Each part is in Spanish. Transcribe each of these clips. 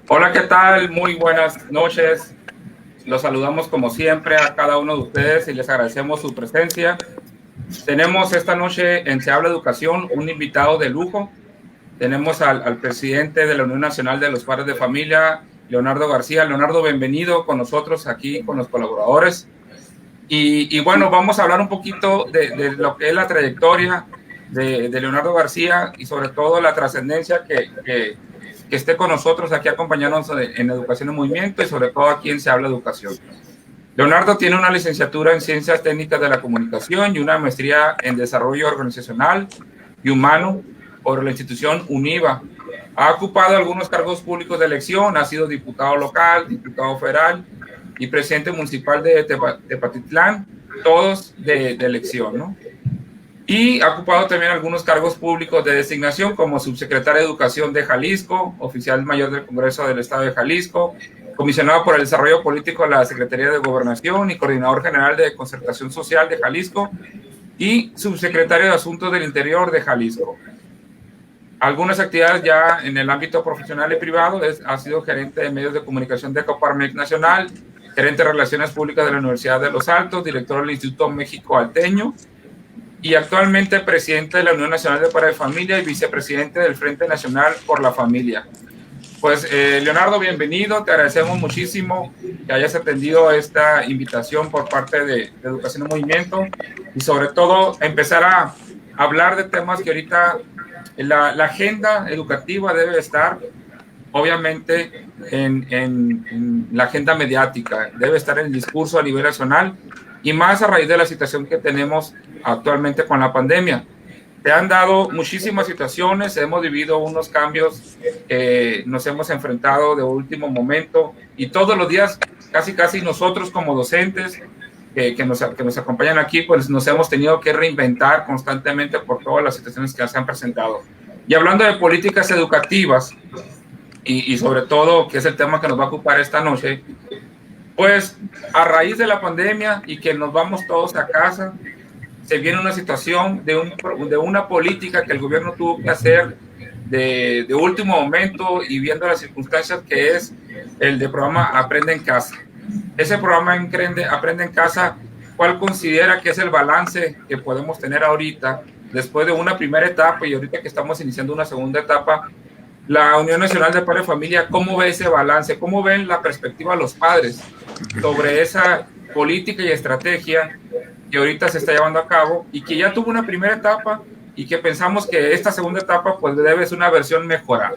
Hola, ¿qué tal? Muy buenas noches. Los saludamos como siempre a cada uno de ustedes y les agradecemos su presencia. Tenemos esta noche en Se Habla Educación un invitado de lujo. Tenemos al presidente de la Unión Nacional de los Padres de Familia, Leonardo García. Leonardo, bienvenido con nosotros aquí, con los colaboradores. Y bueno, vamos a hablar un poquito de lo que es la trayectoria de Leonardo García y sobre todo la trascendencia que esté con nosotros aquí acompañándonos en Educación en Movimiento y sobre todo aquí en Se Habla Educación. Leonardo tiene una licenciatura en Ciencias Técnicas de la Comunicación y una maestría en Desarrollo Organizacional y Humano por la institución UNIVA. Ha ocupado algunos cargos públicos de elección, ha sido diputado local, diputado federal y presidente municipal de Tepatitlán, todos de elección, ¿no? Y ha ocupado también algunos cargos públicos de designación como subsecretario de Educación de Jalisco, oficial mayor del Congreso del Estado de Jalisco, comisionado por el desarrollo político de la Secretaría de Gobernación y coordinador general de Concertación Social de Jalisco y subsecretario de Asuntos del Interior de Jalisco. Algunas actividades ya en el ámbito profesional y privado, ha sido gerente de medios de comunicación de Coparmex Nacional, gerente de Relaciones Públicas de la Universidad de Los Altos, director del Instituto México Alteño, y actualmente presidente de la Unión Nacional de Padres de Familia y vicepresidente del Frente Nacional por la Familia. Pues Leonardo, bienvenido, te agradecemos muchísimo que hayas atendido esta invitación por parte de Educación en Movimiento y sobre todo empezar a hablar de temas que ahorita la agenda educativa debe estar obviamente en la agenda mediática, debe estar en el discurso a nivel nacional y más a raíz de la situación que tenemos actualmente con la pandemia. Te han dado muchísimas situaciones, hemos vivido unos cambios, nos hemos enfrentado de último momento y todos los días, casi nosotros como docentes que nos acompañan aquí, pues nos hemos tenido que reinventar constantemente por todas las situaciones que se han presentado. Y hablando de políticas educativas y sobre todo, que es el tema que nos va a ocupar esta noche, pues a raíz de la pandemia y que nos vamos todos a casa, se viene una situación de una política que el gobierno tuvo que hacer de último momento y viendo las circunstancias que es el de programa Aprende en Casa. Ese programa Aprende en Casa, ¿cuál considera que es el balance que podemos tener ahorita después de una primera etapa y ahorita que estamos iniciando una segunda etapa La Unión Nacional de Padres de Familia, ¿cómo ve ese balance? ¿Cómo ven la perspectiva de los padres sobre esa política y estrategia que ahorita se está llevando a cabo y que ya tuvo una primera etapa y que pensamos que esta segunda etapa pues debe ser una versión mejorada?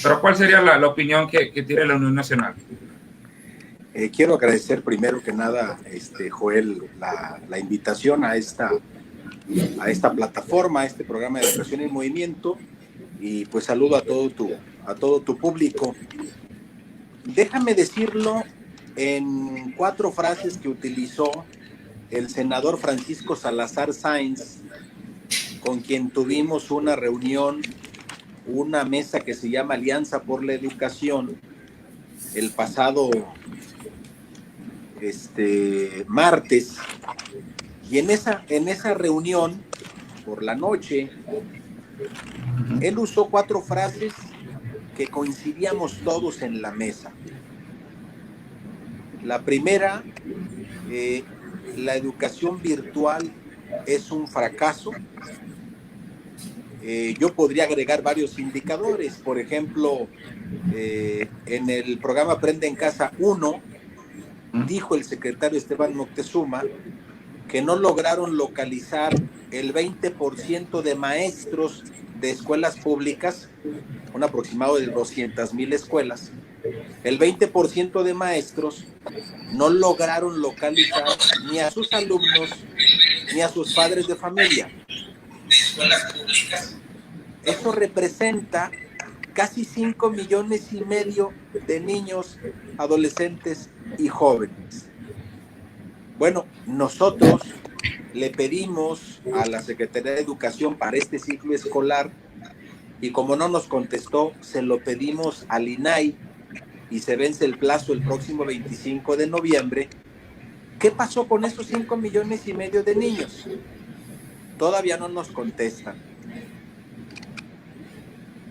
Pero ¿cuál sería la opinión que tiene la Unión Nacional? Quiero agradecer primero que nada, Joel, la invitación a esta plataforma, a este programa de Educación en Movimiento, y pues saludo a todo tu público. Déjame decirlo en 4 frases que utilizó el senador Francisco Salazar Sáenz, con quien tuvimos una reunión, una mesa que se llama Alianza por la Educación, el pasado martes. Y en esa reunión, por la noche, él usó 4 frases que coincidíamos todos en la mesa. La primera, la educación virtual es un fracaso. Yo podría agregar varios indicadores. Por ejemplo, en el programa Aprende en Casa 1, dijo el secretario Esteban Moctezuma que no lograron localizar el 20% de maestros de escuelas públicas, un aproximado de 200,000 escuelas. El 20% de maestros no lograron localizar ni a sus alumnos ni a sus padres de familia. Eso representa casi 5,5 millones de niños, adolescentes y jóvenes. Bueno, nosotros le pedimos a la Secretaría de Educación para este ciclo escolar, y como no nos contestó, se lo pedimos al INAI y se vence el plazo el próximo 25 de noviembre. ¿Qué pasó con esos 5,5 millones de niños? Todavía no nos contestan.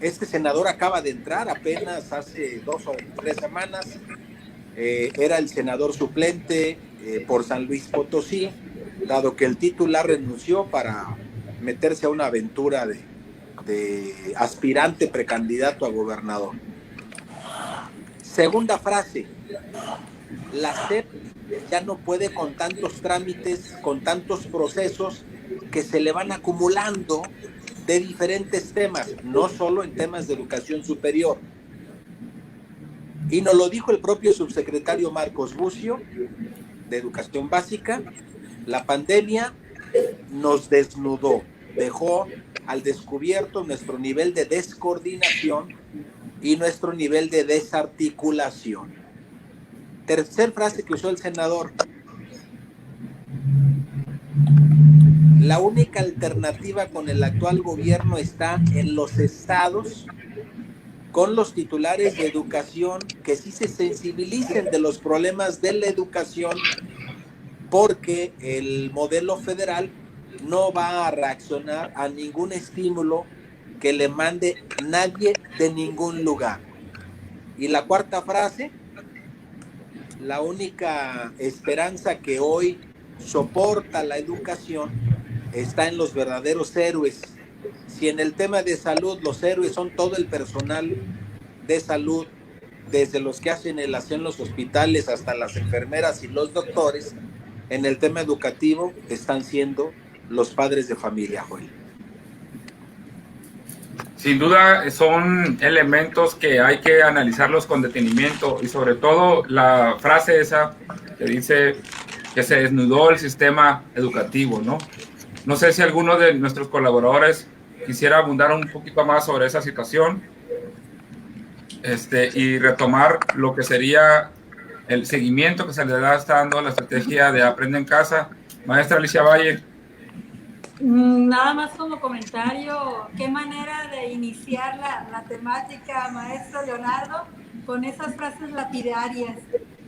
Este senador acaba de entrar apenas hace 2 o 3 semanas. Era el senador suplente por San Luis Potosí, dado que el titular renunció para meterse a una aventura de aspirante precandidato a gobernador. Segunda frase, la SEP ya no puede con tantos trámites, con tantos procesos que se le van acumulando de diferentes temas, no solo en temas de educación superior. Y nos lo dijo el propio subsecretario Marcos Bucio, de Educación Básica. La pandemia nos desnudó, dejó al descubierto nuestro nivel de descoordinación y nuestro nivel de desarticulación. Tercer frase que usó el senador: la única alternativa con el actual gobierno está en los estados, con los titulares de educación que sí se sensibilicen de los problemas de la educación, porque el modelo federal no va a reaccionar a ningún estímulo que le mande nadie de ningún lugar. Y la cuarta frase: la única esperanza que hoy soporta la educación está en los verdaderos héroes. Si en el tema de salud los héroes son todo el personal de salud, desde los que hacen el aseo en los hospitales hasta las enfermeras y los doctores, en el tema educativo están siendo los padres de familia, Joel. Sin duda son elementos que hay que analizarlos con detenimiento, y sobre todo la frase esa que dice que se desnudó el sistema educativo, ¿no? No sé si alguno de nuestros colaboradores quisiera abundar un poquito más sobre esa situación, y retomar lo que sería el seguimiento que se le está dando a la estrategia de Aprende en Casa. Maestra Alicia Valle. Nada más como comentario, qué manera de iniciar la temática, maestro Leonardo, con esas frases lapidarias.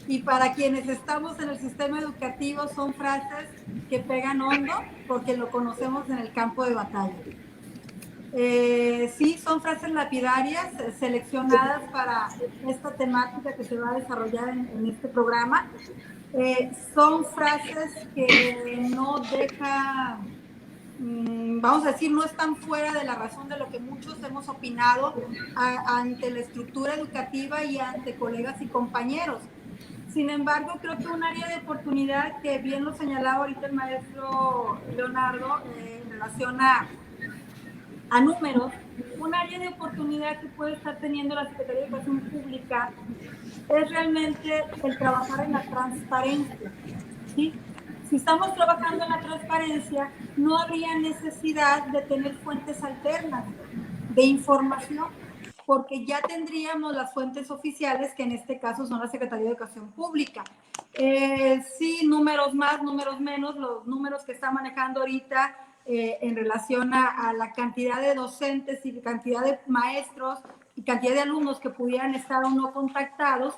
Y para quienes estamos en el sistema educativo, son frases que pegan hondo porque lo conocemos en el campo de batalla. Sí, son frases lapidarias seleccionadas para esta temática que se va a desarrollar en este programa. Son frases que no deja vamos a decir, no están fuera de la razón de lo que muchos hemos opinado ante la estructura educativa y ante colegas y compañeros. Sin embargo, creo que un área de oportunidad que bien lo señalaba ahorita el maestro Leonardo en relación a números, un área de oportunidad que puede estar teniendo la Secretaría de Educación Pública es realmente el trabajar en la transparencia, ¿sí? Si estamos trabajando en la transparencia, no habría necesidad de tener fuentes alternas de información, porque ya tendríamos las fuentes oficiales, que en este caso son la Secretaría de Educación Pública. Sí, números más, números menos, los números que está manejando ahorita en relación a la cantidad de docentes y cantidad de maestros y cantidad de alumnos que pudieran estar o no contactados,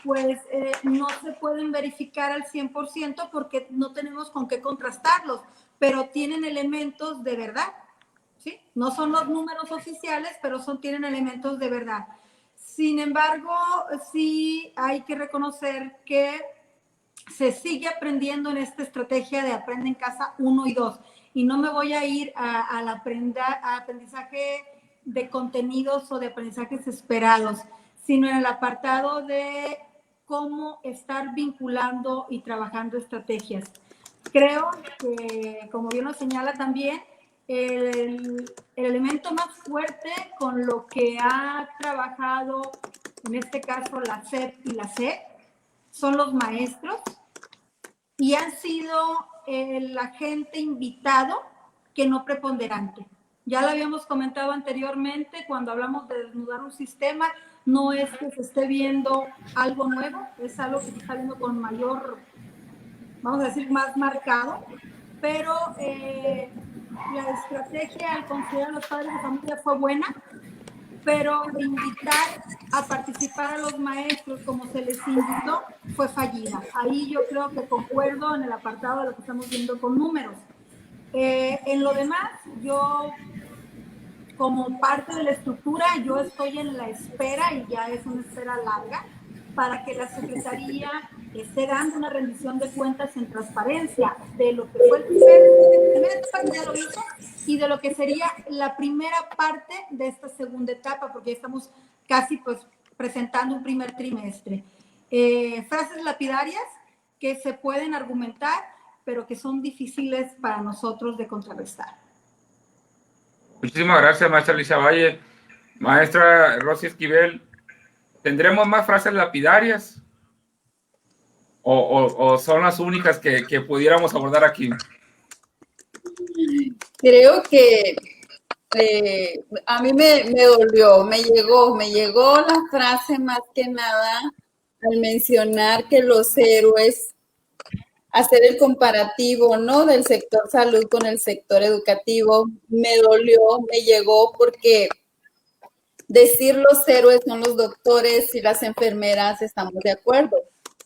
pues no se pueden verificar al 100% porque no tenemos con qué contrastarlos, pero tienen elementos de verdad, ¿sí? No son los números oficiales, pero tienen elementos de verdad. Sin embargo, sí hay que reconocer que se sigue aprendiendo en esta estrategia de Aprende en Casa 1 y 2. Y no me voy a ir al aprendizaje de contenidos o de aprendizajes esperados, sino en el apartado de cómo estar vinculando y trabajando estrategias. Creo que, como bien lo señala también, el elemento más fuerte con lo que ha trabajado, en este caso, la SEP y la SEP, son los maestros, y han sido el agente invitado que no preponderante. Ya lo habíamos comentado anteriormente cuando hablamos de desnudar un sistema, no es que se esté viendo algo nuevo, es algo que se está viendo con mayor, vamos a decir, más marcado, pero la estrategia al considerar a los padres de familia fue buena, pero invitar a participar a los maestros como se les invitó fue fallida. Ahí yo creo que concuerdo en el apartado de lo que estamos viendo con números. En lo demás, yo como parte de la estructura, yo estoy en la espera, y ya es una espera larga, para que la Secretaría esté dando una rendición de cuentas en transparencia de lo que fue el primera etapa que ya lo hizo y de lo que sería la primera parte de esta segunda etapa, porque ya estamos casi pues presentando un primer trimestre. Frases lapidarias que se pueden argumentar, pero que son difíciles para nosotros de contrarrestar. Muchísimas gracias, maestra Alicia Valle. Maestra Rosy Esquivel, ¿tendremos más frases lapidarias? ¿O son las únicas que pudiéramos abordar aquí? Creo que a mí me dolió, me llegó la frase más que nada al mencionar que los héroes, hacer el comparativo, ¿no?, del sector salud con el sector educativo, me dolió, me llegó porque decir los héroes son los doctores y las enfermeras, estamos de acuerdo,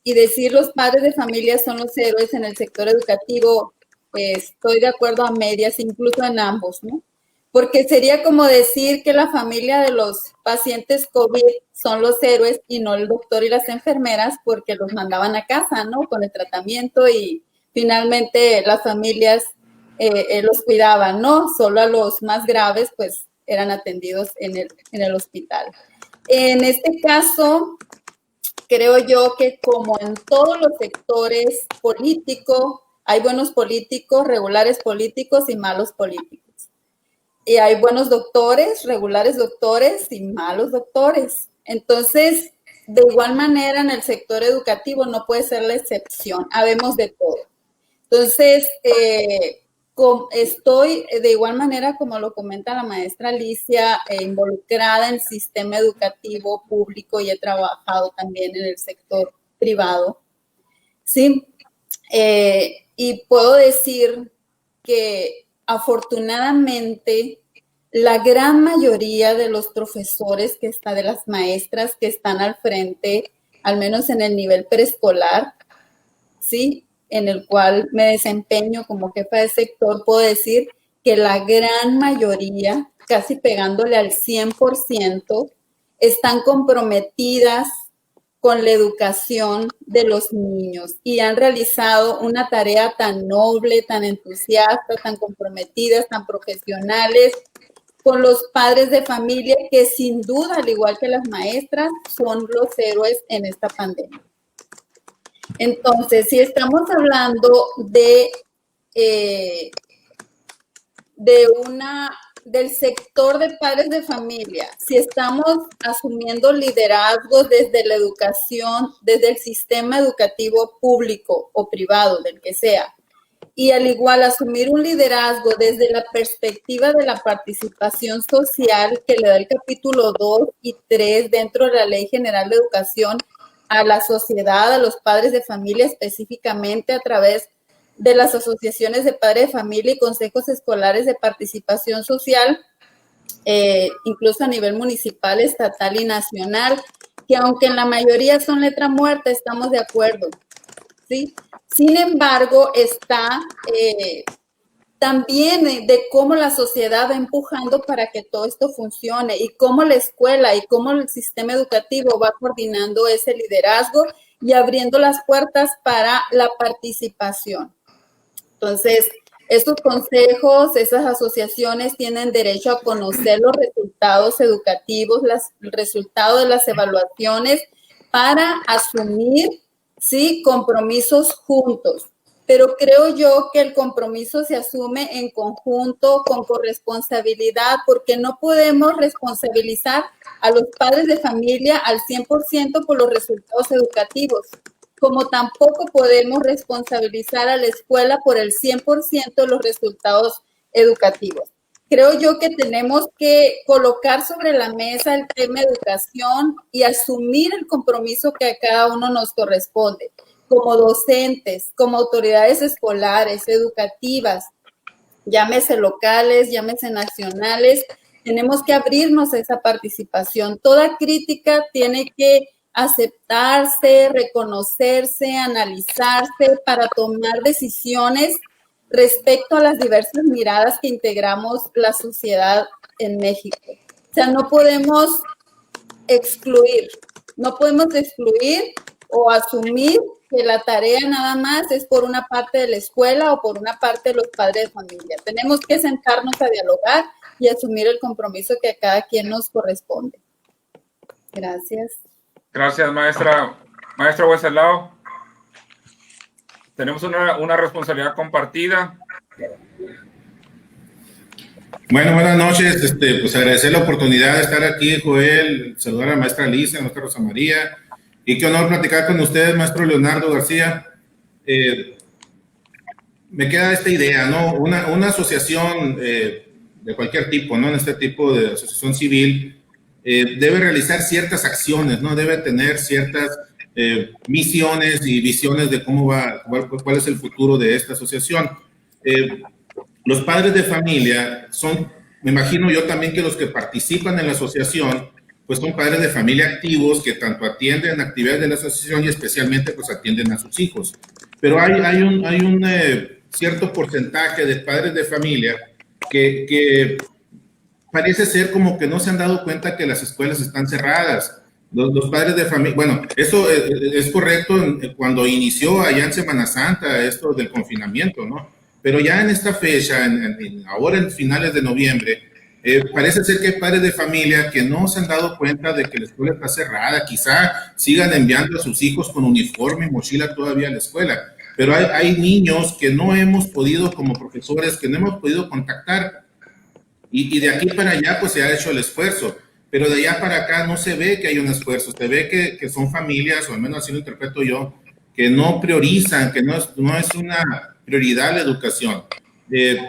y decir los padres de familia son los héroes en el sector educativo, estoy de acuerdo a medias, incluso en ambos, ¿no? Porque sería como decir que la familia de los pacientes COVID son los héroes y no el doctor y las enfermeras, porque los mandaban a casa, ¿no?, con el tratamiento, y finalmente las familias los cuidaban, ¿no? Solo a los más graves, pues, eran atendidos en el hospital. En este caso, creo yo que como en todos los sectores políticos, hay buenos políticos, regulares políticos y malos políticos. Y hay buenos doctores, regulares doctores y malos doctores. Entonces, de igual manera, en el sector educativo no puede ser la excepción. Habemos de todo. Entonces, estoy de igual manera, como lo comenta la maestra Alicia, involucrada en el sistema educativo público y he trabajado también en el sector privado. Sí, y puedo decir que afortunadamente la gran mayoría de los profesores de las maestras que están al frente, al menos en el nivel preescolar, sí, en el cual me desempeño como jefa de sector, puedo decir que la gran mayoría, casi pegándole al 100%, están comprometidas con la educación de los niños y han realizado una tarea tan noble, tan entusiasta, tan comprometidas, tan profesionales con los padres de familia que sin duda, al igual que las maestras, son los héroes en esta pandemia. Entonces, si estamos hablando del sector de padres de familia, si estamos asumiendo liderazgos desde la educación, desde el sistema educativo público o privado, del que sea, y al igual asumir un liderazgo desde la perspectiva de la participación social que le da el capítulo 2 y 3 dentro de la Ley General de Educación a la sociedad, a los padres de familia específicamente a través de las asociaciones de padres de familia y consejos escolares de participación social, incluso a nivel municipal, estatal y nacional, que aunque en la mayoría son letra muerta, estamos de acuerdo, ¿sí? Sin embargo, está también de cómo la sociedad va empujando para que todo esto funcione y cómo la escuela y cómo el sistema educativo va coordinando ese liderazgo y abriendo las puertas para la participación. Entonces, estos consejos, esas asociaciones tienen derecho a conocer los resultados educativos, el resultado de las evaluaciones para asumir, sí, compromisos juntos. Pero creo yo que el compromiso se asume en conjunto, con corresponsabilidad, porque no podemos responsabilizar a los padres de familia al 100% por los resultados educativos, como tampoco podemos responsabilizar a la escuela por el 100% de los resultados educativos. Creo yo que tenemos que colocar sobre la mesa el tema educación y asumir el compromiso que a cada uno nos corresponde, como docentes, como autoridades escolares, educativas, llámese locales, llámese nacionales, tenemos que abrirnos a esa participación. Toda crítica tiene que aceptarse, reconocerse, analizarse para tomar decisiones respecto a las diversas miradas que integramos la sociedad en México. O sea, no podemos excluir o asumir que la tarea nada más es por una parte de la escuela o por una parte de los padres de familia. Tenemos que sentarnos a dialogar y asumir el compromiso que a cada quien nos corresponde. Gracias. Gracias, maestra. Maestra Wenceslao, tenemos una responsabilidad compartida. Bueno, buenas noches. Pues agradecer la oportunidad de estar aquí, Joel, saludar a la maestra Alicia, a nuestra Rosa María, y qué honor platicar con ustedes, maestro Leonardo García. Me queda esta idea, ¿no? Una asociación de cualquier tipo, ¿no? En este tipo de asociación civil, debe realizar ciertas acciones, ¿no? Debe tener ciertas misiones y visiones de cuál es el futuro de esta asociación. Los padres de familia son, me imagino yo también que los que participan en la asociación, pues son padres de familia activos que tanto atienden actividades de la asociación y especialmente pues atienden a sus hijos. Pero hay un cierto porcentaje de padres de familia que parece ser como que no se han dado cuenta que las escuelas están cerradas. Los padres de familia, bueno, eso es correcto cuando inició allá en Semana Santa esto del confinamiento, ¿no? Pero ya en esta fecha, ahora en finales de noviembre, parece ser que hay padres de familia que no se han dado cuenta de que la escuela está cerrada. Quizá sigan enviando a sus hijos con uniforme y mochila todavía a la escuela. Pero hay niños que no hemos podido, como profesores, que no hemos podido contactar. Y de aquí para allá, pues se ha hecho el esfuerzo. Pero de allá para acá no se ve que hay un esfuerzo. Se ve que son familias, o al menos así lo interpreto yo, que no priorizan, que no es una prioridad la educación.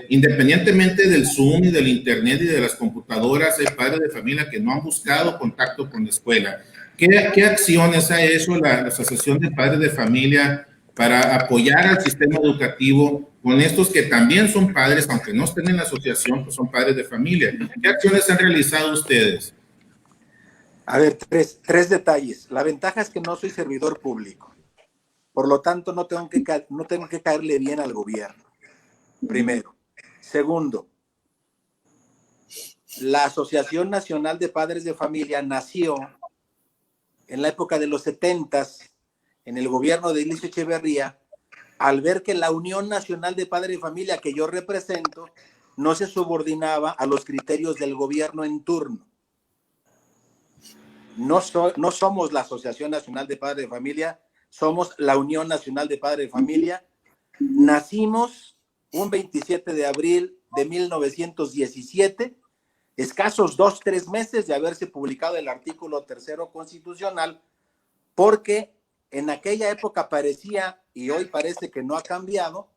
Independientemente del Zoom y del Internet y de las computadoras, hay padres de familia que no han buscado contacto con la escuela. ¿Qué acciones ha hecho la Asociación de Padres de Familia para apoyar al sistema educativo con estos que también son padres, aunque no estén en la asociación, pues son padres de familia? ¿Qué acciones han realizado ustedes? A ver, tres detalles. La ventaja es que no soy servidor público. Por lo tanto, no tengo que caerle bien al gobierno. Primero. Segundo, la Asociación Nacional de Padres de Familia nació en la época de los 70s, en el gobierno de Eliseo Echeverría, al ver que la Unión Nacional de Padre y Familia que yo represento no se subordinaba a los criterios del gobierno en turno. No somos la Asociación Nacional de Padre de Familia, somos la Unión Nacional de Padre de Familia. Nacimos un 27 de abril de 1917, escasos 2-3 meses de haberse publicado el artículo 3º constitucional, porque en aquella época parecía, y hoy parece que no ha cambiado,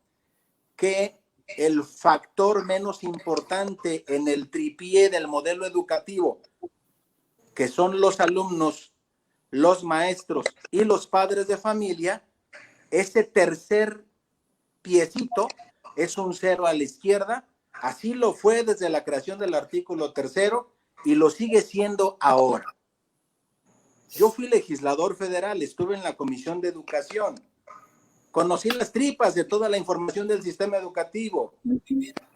que el factor menos importante en el tripié del modelo educativo, que son los alumnos, los maestros y los padres de familia, ese tercer piecito es un 0 a la izquierda. Así lo fue desde la creación del artículo 3º y lo sigue siendo ahora. Yo fui legislador federal, estuve en la Comisión de Educación, conocí las tripas de toda la información del sistema educativo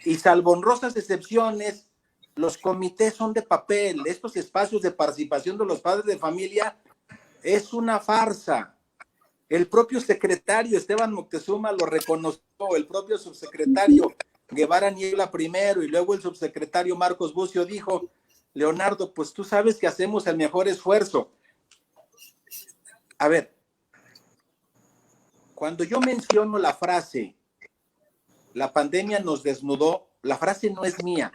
y salvo honrosas excepciones, los comités son de papel. Estos espacios de participación de los padres de familia es una farsa. El propio secretario Esteban Moctezuma lo reconoció, el propio subsecretario Guevara Niebla primero y luego el subsecretario Marcos Bucio dijo: Leonardo, pues tú sabes que hacemos el mejor esfuerzo. A ver, cuando yo menciono la frase, la pandemia nos desnudó, la frase no es mía,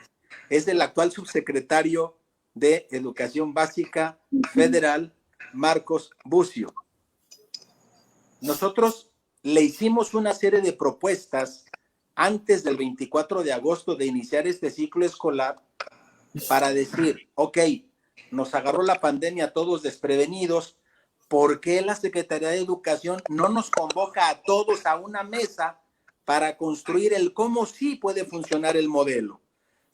es del actual subsecretario de Educación Básica Federal, Marcos Bucio. Nosotros le hicimos una serie de propuestas antes del 24 de agosto de iniciar este ciclo escolar para decir, ok, nos agarró la pandemia todos desprevenidos, ¿por qué la Secretaría de Educación no nos convoca a todos a una mesa para construir el cómo sí puede funcionar el modelo?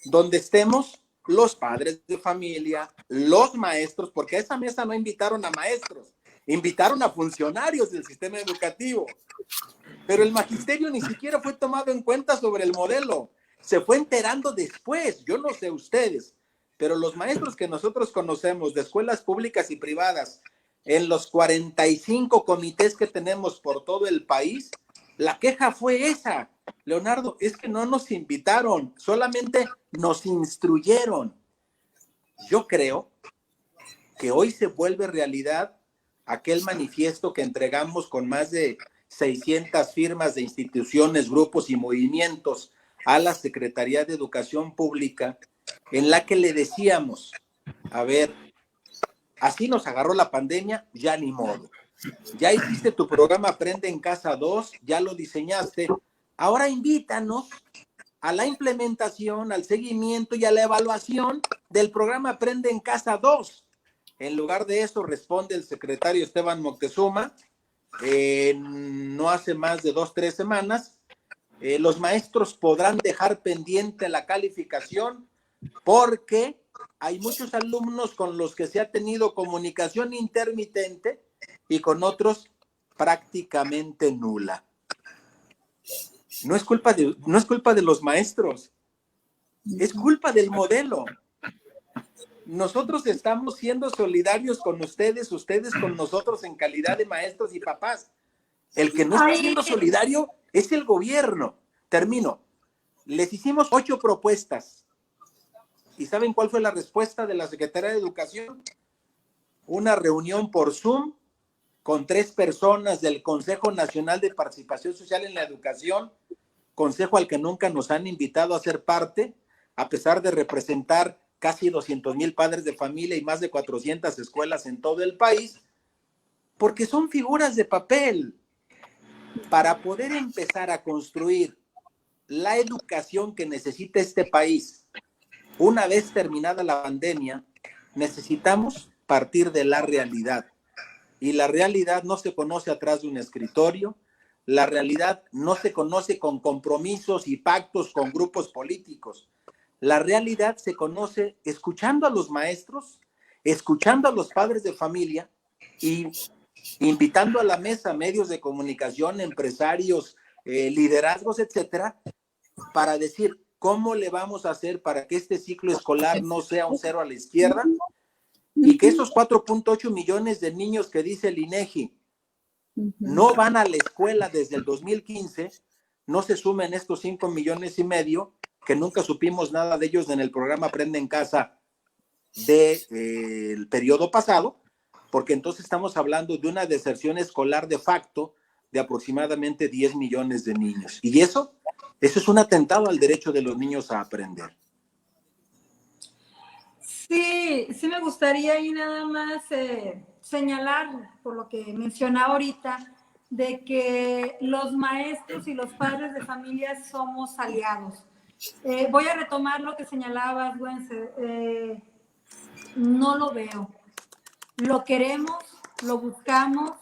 Donde estemos los padres de familia, los maestros, porque a esa mesa no invitaron a maestros, invitaron a funcionarios del sistema educativo. Pero el magisterio ni siquiera fue tomado en cuenta sobre el modelo. Se fue enterando después, yo no sé ustedes, pero los maestros que nosotros conocemos de escuelas públicas y privadas, en los 45 comités que tenemos por todo el país, la queja fue esa. Leonardo, es que no nos invitaron, solamente nos instruyeron. Yo creo que hoy se vuelve realidad aquel manifiesto que entregamos con más de 600 firmas de instituciones, grupos y movimientos a la Secretaría de Educación Pública, en la que le decíamos, a ver, así nos agarró la pandemia, ya ni modo. Ya hiciste tu programa Aprende en Casa 2, ya lo diseñaste, ahora invítanos a la implementación, al seguimiento y a la evaluación del programa Aprende en Casa 2. En lugar de eso, responde el secretario Esteban Moctezuma, no hace más de 2-3 semanas, los maestros podrán dejar pendiente la calificación porque hay muchos alumnos con los que se ha tenido comunicación intermitente y con otros prácticamente nula. No es culpa de los maestros, es culpa del modelo. Nosotros estamos siendo solidarios con ustedes, ustedes con nosotros en calidad de maestros y papás. El que no está siendo solidario es el gobierno. Termino. Les hicimos 8 propuestas. ¿Y saben cuál fue la respuesta de la Secretaría de Educación? Una reunión por Zoom con 3 personas del Consejo Nacional de Participación Social en la Educación, consejo al que nunca nos han invitado a ser parte, a pesar de representar casi 200,000 padres de familia y más de 400 escuelas en todo el país, porque son figuras de papel. Para poder empezar a construir la educación que necesita este país, una vez terminada la pandemia, necesitamos partir de la realidad. Y la realidad no se conoce atrás de un escritorio, la realidad no se conoce con compromisos y pactos con grupos políticos. La realidad se conoce escuchando a los maestros, escuchando a los padres de familia y invitando a la mesa medios de comunicación, empresarios, liderazgos, etcétera, para decir cómo le vamos a hacer para que este ciclo escolar no sea un 0 a la izquierda y que esos 4.8 millones de niños que dice el INEGI no van a la escuela desde el 2015, no se sumen estos 5,5 millones que nunca supimos nada de ellos en el programa Aprende en Casa del periodo pasado, porque entonces estamos hablando de una deserción escolar de facto de aproximadamente 10 millones de niños. Y eso es un atentado al derecho de los niños a aprender. Sí, sí me gustaría ahí nada más señalar, por lo que mencionaba ahorita, de que los maestros y los padres de familia somos aliados. Voy a retomar lo que señalabas, Wences. No lo veo. Lo queremos, lo buscamos,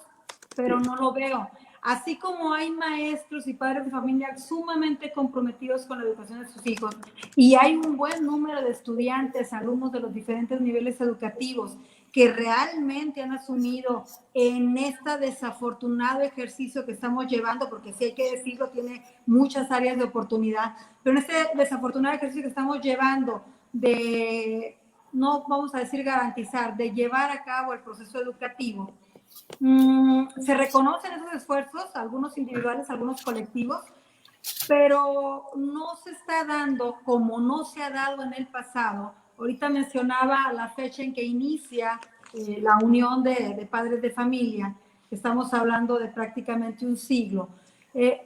pero no lo veo. Así como hay maestros y padres de familia sumamente comprometidos con la educación de sus hijos y hay un buen número de estudiantes, alumnos de los diferentes niveles educativos que realmente han asumido en este desafortunado ejercicio que estamos llevando, porque sí hay que decirlo, tiene muchas áreas de oportunidad, pero en este desafortunado ejercicio que estamos llevando de, no vamos a decir garantizar, de llevar a cabo el proceso educativo, se reconocen esos esfuerzos, algunos individuales, algunos colectivos, pero no se está dando como no se ha dado en el pasado. Ahorita mencionaba la fecha en que inicia la unión de padres de familia, estamos hablando de prácticamente un siglo,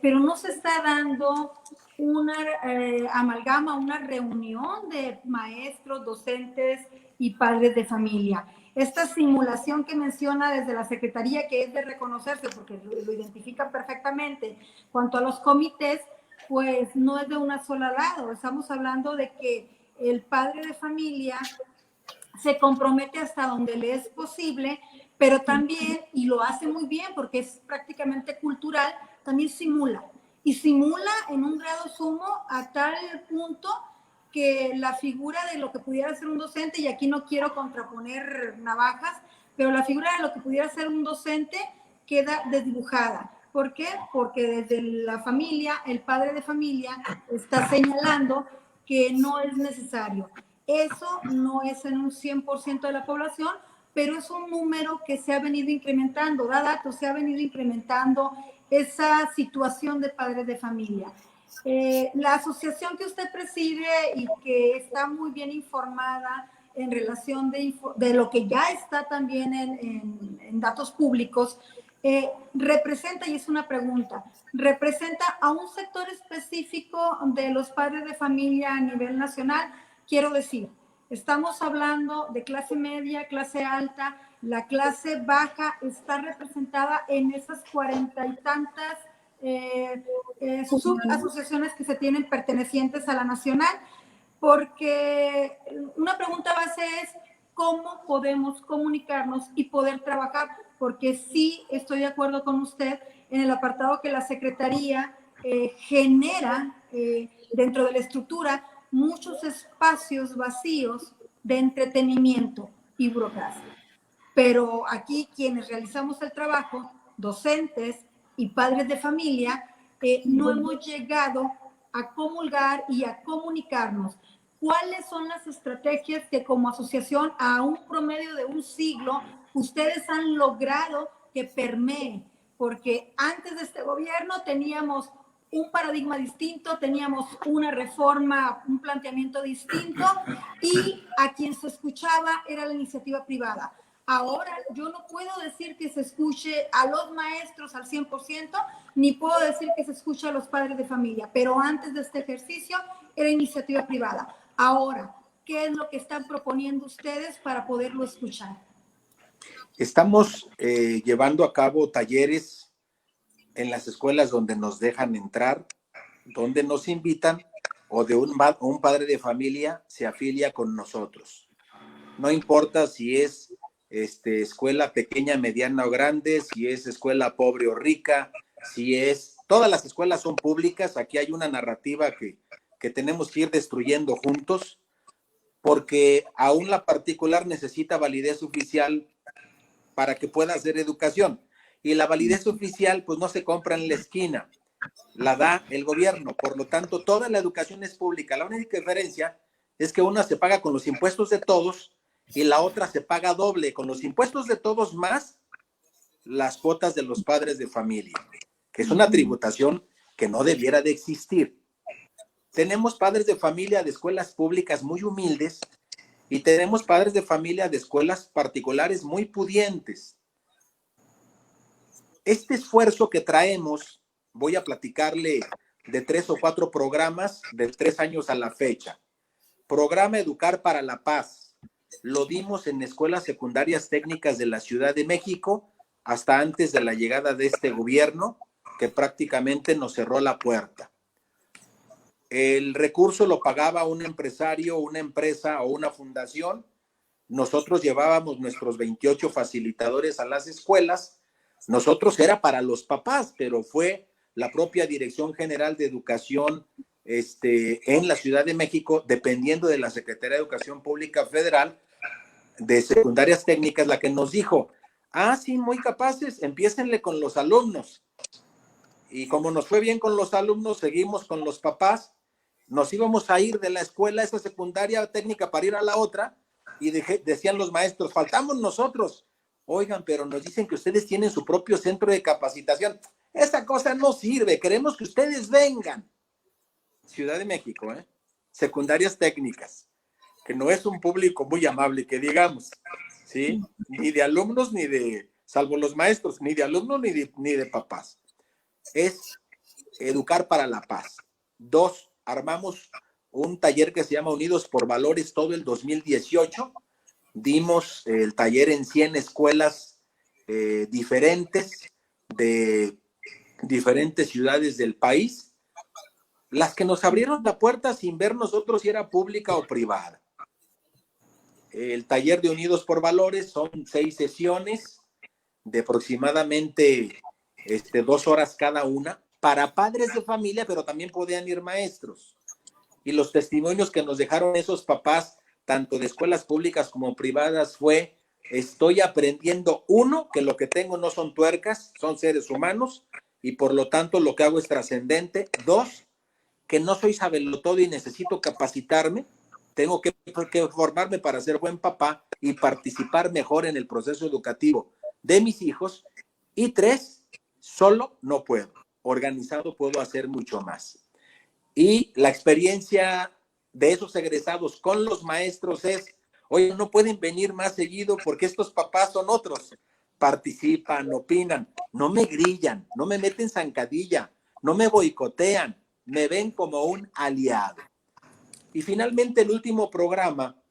pero no se está dando una amalgama, una reunión de maestros, docentes y padres de familia. Esta simulación que menciona desde la Secretaría, que es de reconocerse porque lo identifican perfectamente, cuanto a los comités, pues no es de una sola lado. Estamos hablando de que el padre de familia se compromete hasta donde le es posible, pero también, y lo hace muy bien porque es prácticamente cultural, también simula. Y simula en un grado sumo a tal punto que la figura de lo que pudiera ser un docente, y aquí no quiero contraponer navajas, pero la figura de lo que pudiera ser un docente queda desdibujada. ¿Por qué? Porque desde la familia, el padre de familia está señalando que no es necesario. Eso no es en un 100% de la población, pero es un número que se ha venido incrementando, da datos, se ha venido incrementando esa situación de padres de familia. La asociación que usted preside y que está muy bien informada en relación de lo que ya está también en datos públicos, representa, y es una pregunta, representa a un sector específico de los padres de familia a nivel nacional. Quiero decir, estamos hablando de clase media, clase alta, la clase baja está representada en esas 40 y tantas subasociaciones que se tienen pertenecientes a la nacional, porque una pregunta base es cómo podemos comunicarnos y poder trabajar, porque sí estoy de acuerdo con usted en el apartado que la Secretaría genera dentro de la estructura muchos espacios vacíos de entretenimiento y burocracia. Pero aquí quienes realizamos el trabajo, docentes y padres de familia, no hemos llegado a comulgar y a comunicarnos cuáles son las estrategias que como asociación a un promedio de un siglo ustedes han logrado que permee, porque antes de este gobierno teníamos un paradigma distinto, teníamos una reforma, un planteamiento distinto y a quien se escuchaba era la iniciativa privada. Ahora yo no puedo decir que se escuche a los maestros al 100%, ni puedo decir que se escuche a los padres de familia, pero antes de este ejercicio era iniciativa privada. Ahora, ¿qué es lo que están proponiendo ustedes para poderlo escuchar? Estamos llevando a cabo talleres en las escuelas donde nos dejan entrar, donde nos invitan, o de un padre de familia se afilia con nosotros. No importa si es escuela pequeña, mediana o grande, si es escuela pobre o rica, todas las escuelas son públicas. Aquí hay una narrativa que tenemos que ir destruyendo juntos, porque aún la particular necesita validez oficial para que pueda hacer educación, y la validez oficial pues no se compra en la esquina, la da el gobierno. Por lo tanto, toda la educación es pública. La única diferencia es que una se paga con los impuestos de todos y la otra se paga doble, con los impuestos de todos más las cuotas de los padres de familia, que es una tributación que no debiera de existir. Tenemos padres de familia de escuelas públicas muy humildes y tenemos padres de familia de escuelas particulares muy pudientes. Este esfuerzo que traemos, voy a platicarle de 3 o 4 programas de 3 años a la fecha. Programa Educar para la Paz. Lo dimos en escuelas secundarias técnicas de la Ciudad de México hasta antes de la llegada de este gobierno, que prácticamente nos cerró la puerta. El recurso lo pagaba un empresario, una empresa o una fundación. Nosotros llevábamos nuestros 28 facilitadores a las escuelas. Nosotros era para los papás, pero fue la propia Dirección General de Educación en la Ciudad de México, dependiendo de la Secretaría de Educación Pública Federal, de secundarias técnicas, la que nos dijo, sí, muy capaces, empiécenle con los alumnos. Y como nos fue bien con los alumnos, seguimos con los papás. Nos íbamos a ir de la escuela, esa secundaria técnica, para ir a la otra, y decían los maestros, faltamos nosotros. Oigan, pero nos dicen que ustedes tienen su propio centro de capacitación. Esa cosa no sirve, queremos que ustedes vengan. Ciudad de México, secundarias técnicas, que no es un público muy amable, que digamos, ¿sí? Ni de alumnos, ni de, salvo los maestros, ni de alumnos, ni de papás. Es Educar para la Paz. 2, armamos un taller que se llama Unidos por Valores todo el 2018. Dimos el taller en 100 escuelas diferentes de diferentes ciudades del país, las que nos abrieron la puerta sin ver nosotros si era pública o privada. El taller de Unidos por Valores son 6 sesiones de aproximadamente 2 horas cada una, para padres de familia, pero también podían ir maestros. Y los testimonios que nos dejaron esos papás, tanto de escuelas públicas como privadas, fue: estoy aprendiendo, 1, que lo que tengo no son tuercas, son seres humanos, y por lo tanto lo que hago es trascendente. 2, que no soy sabelotodo y necesito capacitarme, tengo que formarme para ser buen papá y participar mejor en el proceso educativo de mis hijos. Y 3, solo no puedo, organizado puedo hacer mucho más. Y la experiencia de esos egresados con los maestros es: oye, no pueden venir más seguido porque estos papás son otros, participan, opinan, no me grillan, no me meten zancadilla, no me boicotean, me ven como un aliado. Y finalmente el último programa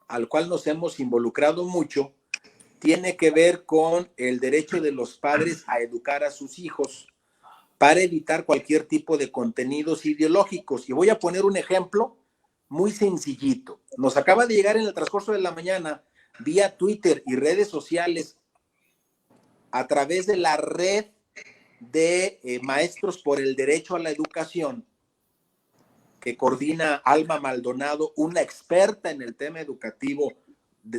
al cual nos hemos involucrado mucho tiene que ver con el derecho de los padres a educar a sus hijos para evitar cualquier tipo de contenidos ideológicos. Y voy a poner un ejemplo muy sencillito. Nos acaba de llegar en el transcurso de la mañana, vía Twitter y redes sociales, a través de la red de Maestros por el Derecho a la Educación, que coordina Alma Maldonado, una experta en el tema educativo,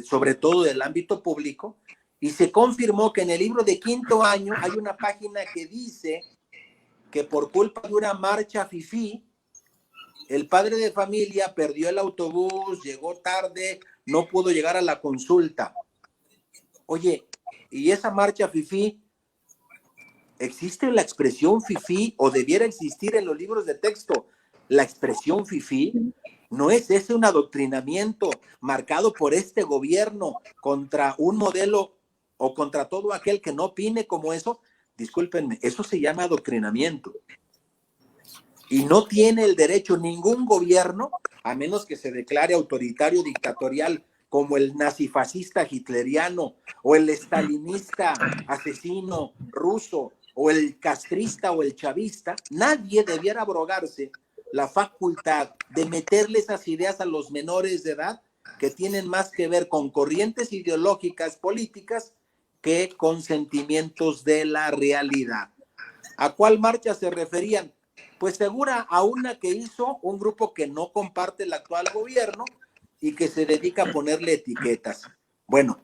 sobre todo del ámbito público, y se confirmó que en el libro de 5º año hay una página que dice que por culpa de una marcha fifí, el padre de familia perdió el autobús, llegó tarde, no pudo llegar a la consulta. Oye, ¿y esa marcha fifí, existe la expresión fifí o debiera existir en los libros de texto? La expresión fifí, ¿no es ese un adoctrinamiento marcado por este gobierno contra un modelo o contra todo aquel que no opine como eso? Discúlpenme, eso se llama adoctrinamiento. Y no tiene el derecho ningún gobierno, a menos que se declare autoritario, dictatorial, como el nazifascista hitleriano, o el estalinista asesino ruso, o el castrista o el chavista. Nadie debiera abrogarse la facultad de meterle esas ideas a los menores de edad, que tienen más que ver con corrientes ideológicas políticas que con sentimientos de la realidad. ¿A cuál marcha se referían? Pues segura a una que hizo un grupo que no comparte el actual gobierno y que se dedica a ponerle etiquetas. Bueno,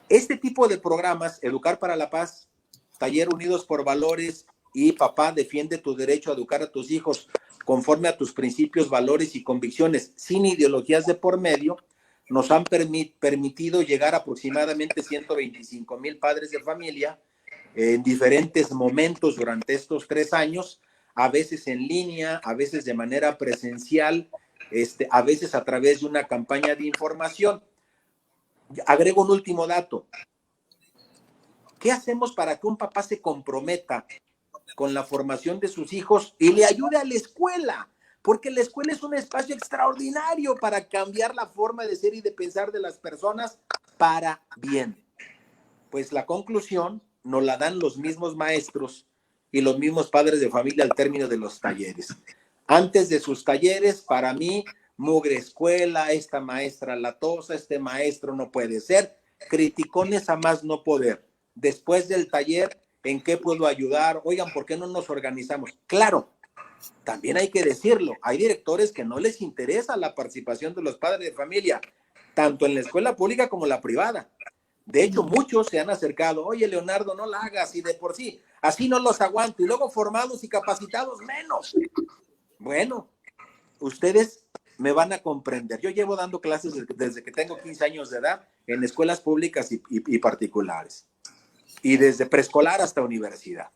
este tipo de programas, Educar para la Paz, Taller Unidos por Valores y Papá defiende tu derecho a educar a tus hijos conforme a tus principios, valores y convicciones, sin ideologías de por medio, nos han permitido llegar a aproximadamente 125,000 padres de familia en diferentes momentos durante estos 3 años, a veces en línea, a veces de manera presencial, a veces a través de una campaña de información. Agrego un último dato. ¿Qué hacemos para que un papá se comprometa con la formación de sus hijos y le ayude a la escuela? Porque la escuela es un espacio extraordinario para cambiar la forma de ser y de pensar de las personas para bien. Pues la conclusión nos la dan los mismos maestros y los mismos padres de familia al término de los talleres. Antes de sus talleres, para mí, mugre escuela, esta maestra latosa, este maestro no puede ser, criticones a más no poder. Después del taller, ¿en qué puedo ayudar? Oigan, ¿por qué no nos organizamos? Claro, también hay que decirlo, hay directores que no les interesa la participación de los padres de familia, tanto en la escuela pública como en la privada. De hecho, muchos se han acercado, oye, Leonardo, no la hagas, y de por sí, así no los aguanto, y luego formados y capacitados menos. Bueno, ustedes me van a comprender. Yo llevo dando clases desde que tengo 15 años de edad en escuelas públicas y particulares, y desde preescolar hasta universidad.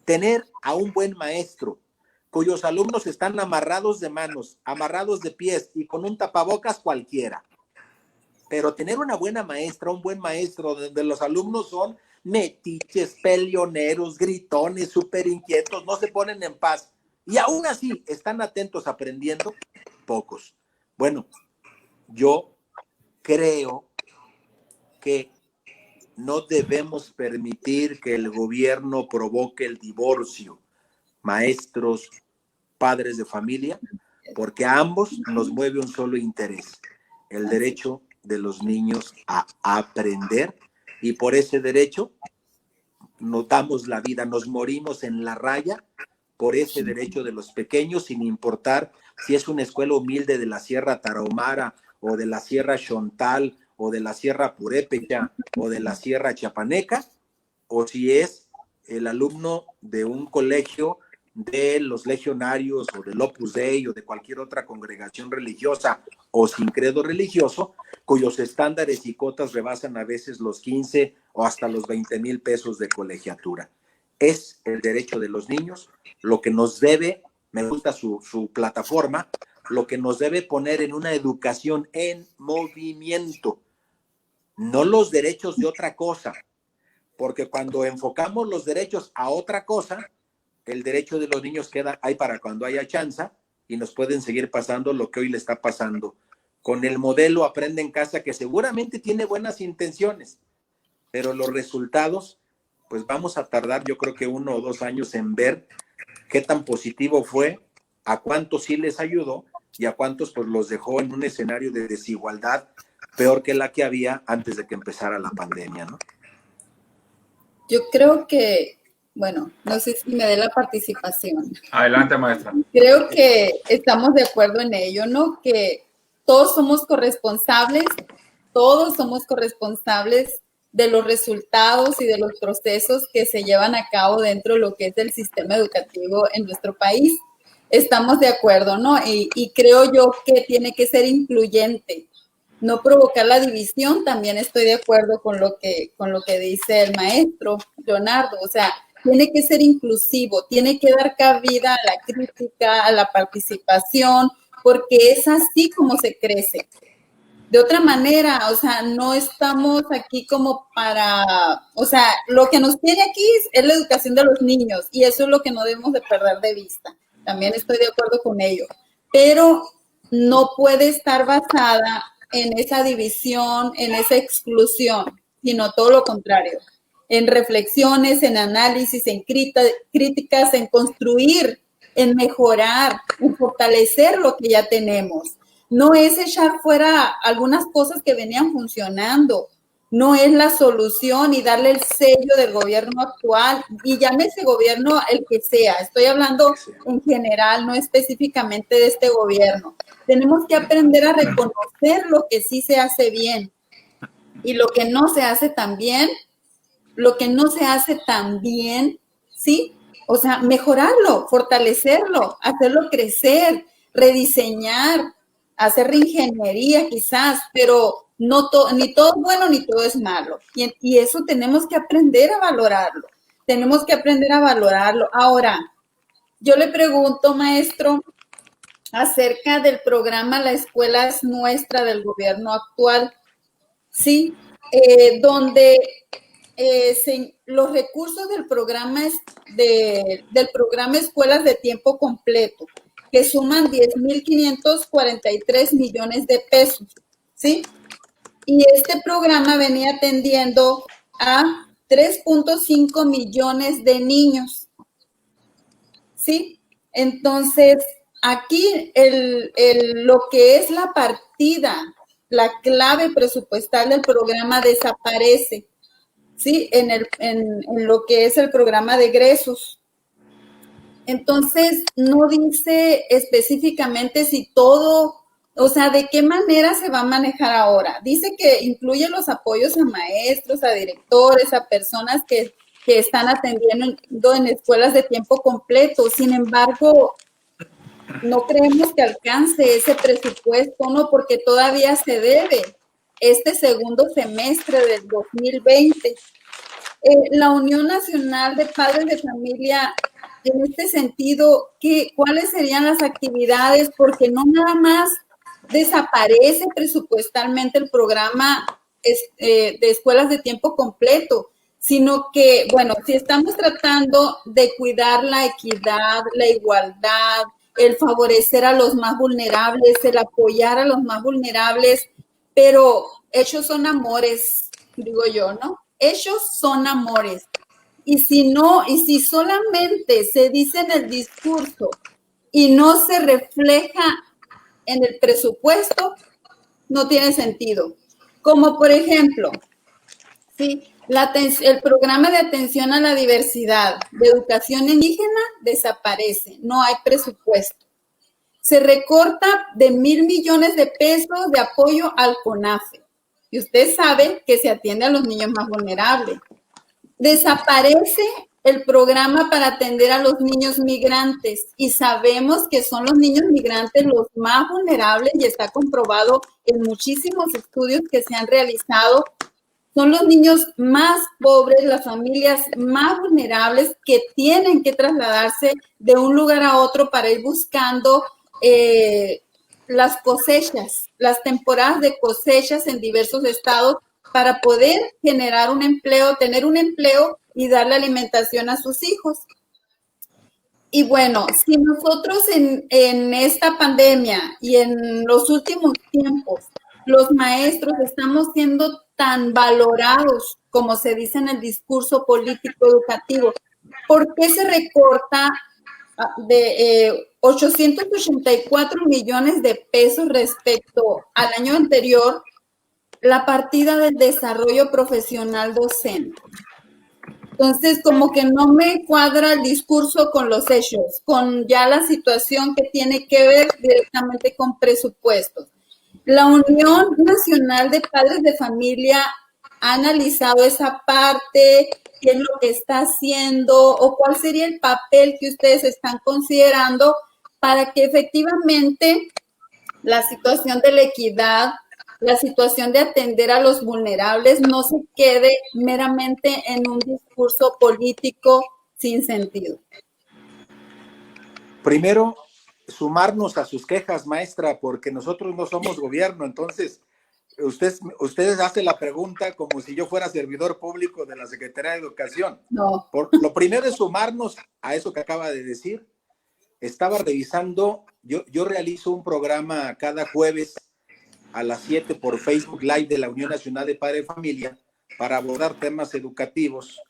Tener a un buen maestro cuyos alumnos están amarrados de manos, amarrados de pies y con un tapabocas cualquiera. Pero tener una buena maestra, un buen maestro donde los alumnos son metiches, peleoneros, gritones, súper inquietos, no se ponen en paz y aún así están atentos aprendiendo, pocos. Bueno, yo creo que no debemos permitir que el gobierno provoque el divorcio, maestros, padres de familia, porque a ambos nos mueve un solo interés, el derecho de los niños a aprender, y por ese derecho nos damos la vida, nos morimos en la raya por ese derecho de los pequeños, sin importar si es una escuela humilde de la Sierra Tarahumara o de la Sierra Xontal o de la Sierra Purépecha o de la Sierra Chiapaneca, o si es el alumno de un colegio de los legionarios o del Opus Dei o de cualquier otra congregación religiosa o sin credo religioso, cuyos estándares y cotas rebasan a veces los 15 o hasta los 20,000 pesos de colegiatura. Es el derecho de los niños lo que nos debe, me gusta su plataforma, lo que nos debe poner en una educación en movimiento, no los derechos de otra cosa, porque cuando enfocamos los derechos a otra cosa, el derecho de los niños queda ahí para cuando haya chance y nos pueden seguir pasando lo que hoy le está pasando con el modelo Aprende en Casa, que seguramente tiene buenas intenciones, pero los resultados, pues vamos a tardar yo creo que 1 o 2 años en ver qué tan positivo fue, a cuántos sí les ayudó y a cuántos pues los dejó en un escenario de desigualdad peor que la que había antes de que empezara la pandemia, ¿no? Yo creo que, bueno, no sé si me dé la participación. Adelante, maestra. Creo que estamos de acuerdo en ello, ¿no? Que todos somos corresponsables de los resultados y de los procesos que se llevan a cabo dentro de lo que es el sistema educativo en nuestro país. Estamos de acuerdo, ¿no? Y creo yo que tiene que ser incluyente, no provocar la división. También estoy de acuerdo con lo que dice el maestro Leonardo, o sea, tiene que ser inclusivo, tiene que dar cabida a la crítica, a la participación, porque es así como se crece. De otra manera, o sea, no estamos aquí como para, o sea, lo que nos tiene aquí es la educación de los niños y eso es lo que no debemos de perder de vista. También estoy de acuerdo con ello, pero no puede estar basada en esa división, en esa exclusión, sino todo lo contrario, en reflexiones, en análisis, en críticas, en construir, en mejorar, en fortalecer lo que ya tenemos. No es echar fuera algunas cosas que venían funcionando, no es la solución y darle el sello del gobierno actual, y llámese gobierno el que sea, estoy hablando en general, no específicamente de este gobierno. Tenemos que aprender a reconocer lo que sí se hace bien y lo que no se hace tan bien, ¿sí? O sea, mejorarlo, fortalecerlo, hacerlo crecer, rediseñar, hacer reingeniería quizás, pero no ni todo es bueno ni todo es malo. Y eso tenemos que aprender a valorarlo. Tenemos que aprender a valorarlo. Ahora, yo le pregunto, maestro, acerca del programa La Escuela es Nuestra del gobierno actual, ¿sí? Donde los recursos del programa, del programa Escuelas de Tiempo Completo, que suman 10.543 millones de pesos, ¿sí? Y este programa venía atendiendo a 3.5 millones de niños, ¿sí? Entonces, aquí lo que es la partida, la clave presupuestal del programa desaparece, ¿sí? En lo que es el programa de egresos. Entonces, no dice específicamente si todo, o sea, de qué manera se va a manejar ahora. Dice que incluye los apoyos a maestros, a directores, a personas que están atendiendo en escuelas de tiempo completo. Sin embargo, no creemos que alcance ese presupuesto, ¿no? Porque todavía se debe este segundo semestre del 2020. La Unión Nacional de Padres de Familia, en este sentido, ¿cuáles serían las actividades? Porque no nada más desaparece presupuestalmente el programa de escuelas de tiempo completo, sino que, bueno, si estamos tratando de cuidar la equidad, la igualdad, el favorecer a los más vulnerables, el apoyar a los más vulnerables, pero hechos son amores, digo yo, ¿no? Hechos son amores. Y si solamente se dice en el discurso y no se refleja en el presupuesto, no tiene sentido. Como por ejemplo, ¿sí? El programa de atención a la diversidad de educación indígena desaparece, no hay presupuesto. Se recorta de 1,000 millones de pesos de apoyo al CONAFE. Y usted sabe que se atiende a los niños más vulnerables. Desaparece el programa para atender a los niños migrantes y sabemos que son los niños migrantes los más vulnerables y está comprobado en muchísimos estudios que se han realizado. Son los niños más pobres, las familias más vulnerables que tienen que trasladarse de un lugar a otro para ir buscando las cosechas, las temporadas de cosechas en diversos estados para poder generar un empleo, tener un empleo y darle alimentación a sus hijos. Y bueno, si nosotros en esta pandemia y en los últimos tiempos, los maestros estamos siendo tan valorados, como se dice en el discurso político educativo, ¿por qué se recorta de 884 millones de pesos respecto al año anterior la partida del desarrollo profesional docente? Entonces, como que no me cuadra el discurso con los hechos, con ya la situación que tiene que ver directamente con presupuestos. La Unión Nacional de Padres de Familia ha analizado esa parte, qué es lo que está haciendo o cuál sería el papel que ustedes están considerando para que efectivamente la situación de la equidad, la situación de atender a los vulnerables no se quede meramente en un discurso político sin sentido. Primero, sumarnos a sus quejas, maestra, porque nosotros no somos gobierno, entonces ustedes hacen la pregunta como si yo fuera servidor público de la Secretaría de Educación. No. Lo primero es sumarnos a eso que acaba de decir. Estaba revisando, yo realizo un programa cada jueves a las 7 por Facebook Live de la Unión Nacional de Padres de Familia para abordar temas educativos,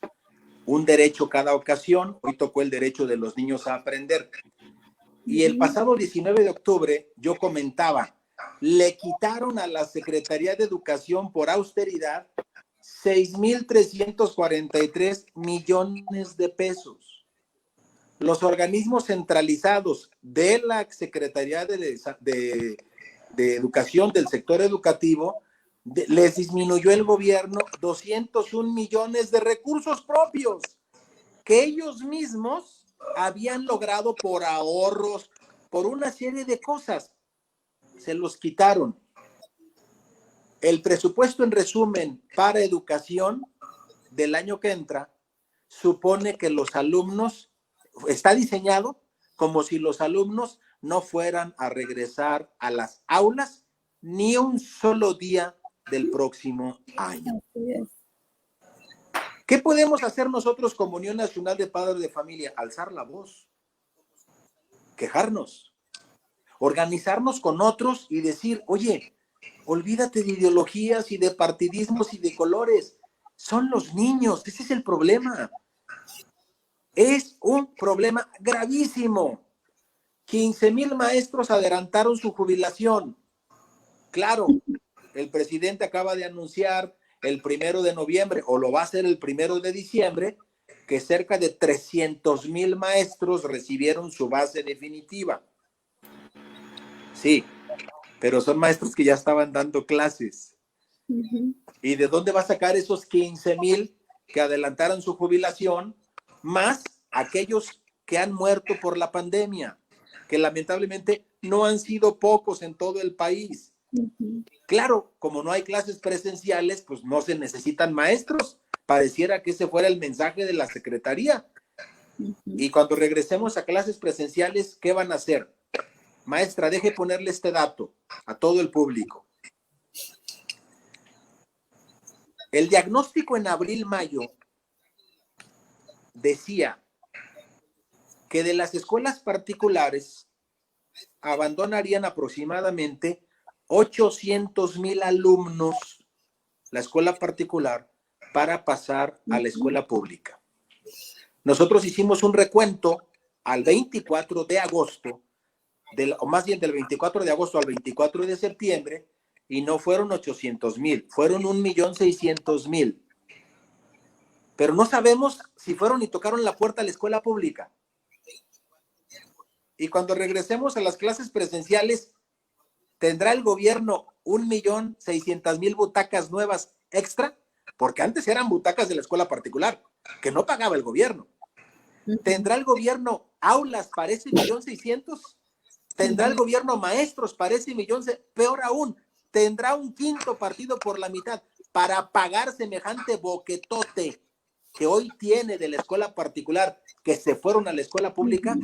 un derecho cada ocasión. Hoy tocó el derecho de los niños a aprender. Y el pasado 19 de octubre yo comentaba, le quitaron a la Secretaría de Educación por austeridad 6,343 millones de pesos. Los organismos centralizados de la Secretaría de Educación del sector educativo, les disminuyó el gobierno 201 millones de recursos propios que ellos mismos habían logrado por ahorros, por una serie de cosas. se los quitaron. El presupuesto, en resumen, para educación del año que entra, supone que los alumnos, está diseñado como si los alumnos no fueran a regresar a las aulas ni un solo día del próximo año. ¿Qué podemos hacer nosotros como Unión Nacional de Padres de Familia? Alzar la voz, quejarnos, organizarnos con otros y decir, oye, olvídate de ideologías y de partidismos y de colores. Son los niños, ese es el problema. Es un problema gravísimo. 15,000 maestros adelantaron su jubilación. Claro, el presidente acaba de anunciar el 1 de noviembre, o lo va a hacer el 1 de diciembre, que cerca de 300,000 maestros recibieron su base definitiva. Sí, pero son maestros que ya estaban dando clases. ¿Y de dónde va a sacar esos 15,000 que adelantaron su jubilación, más aquellos que han muerto por la pandemia, que lamentablemente no han sido pocos en todo el país? Claro, como no hay clases presenciales, pues no se necesitan maestros. Pareciera que ese fuera el mensaje de la Secretaría. Y cuando regresemos a clases presenciales, ¿qué van a hacer? Maestra, deje ponerle este dato a todo el público. El diagnóstico en abril-mayo decía que de las escuelas particulares abandonarían aproximadamente 800,000 alumnos la escuela particular para pasar a la escuela pública. Nosotros hicimos un recuento al 24 de agosto, o más bien del 24 de agosto al 24 de septiembre, y no fueron 800,000, fueron 1,600,000. Pero no sabemos si fueron y tocaron la puerta a la escuela pública. Y cuando regresemos a las clases presenciales, ¿tendrá el gobierno 1,600,000 butacas nuevas extra? Porque antes eran butacas de la escuela particular, que no pagaba el gobierno. ¿Tendrá el gobierno aulas para ese 1,600,000? ¿Tendrá el gobierno maestros para ese 1,600,000? Peor aún, ¿tendrá un quinto partido por la mitad para pagar semejante boquetote que hoy tiene de la escuela particular, que se fueron a la escuela pública?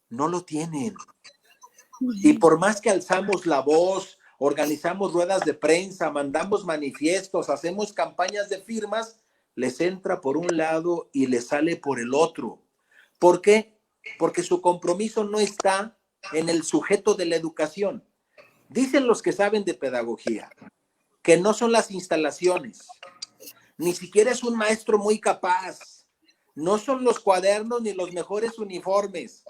No lo tienen. Y por más que alzamos la voz, organizamos ruedas de prensa, mandamos manifiestos, hacemos campañas de firmas, les entra por un lado y les sale por el otro. ¿Por qué? Porque su compromiso no está en el sujeto de la educación. Dicen los que saben de pedagogía que no son las instalaciones, ni siquiera es un maestro muy capaz, no son los cuadernos ni los mejores uniformes,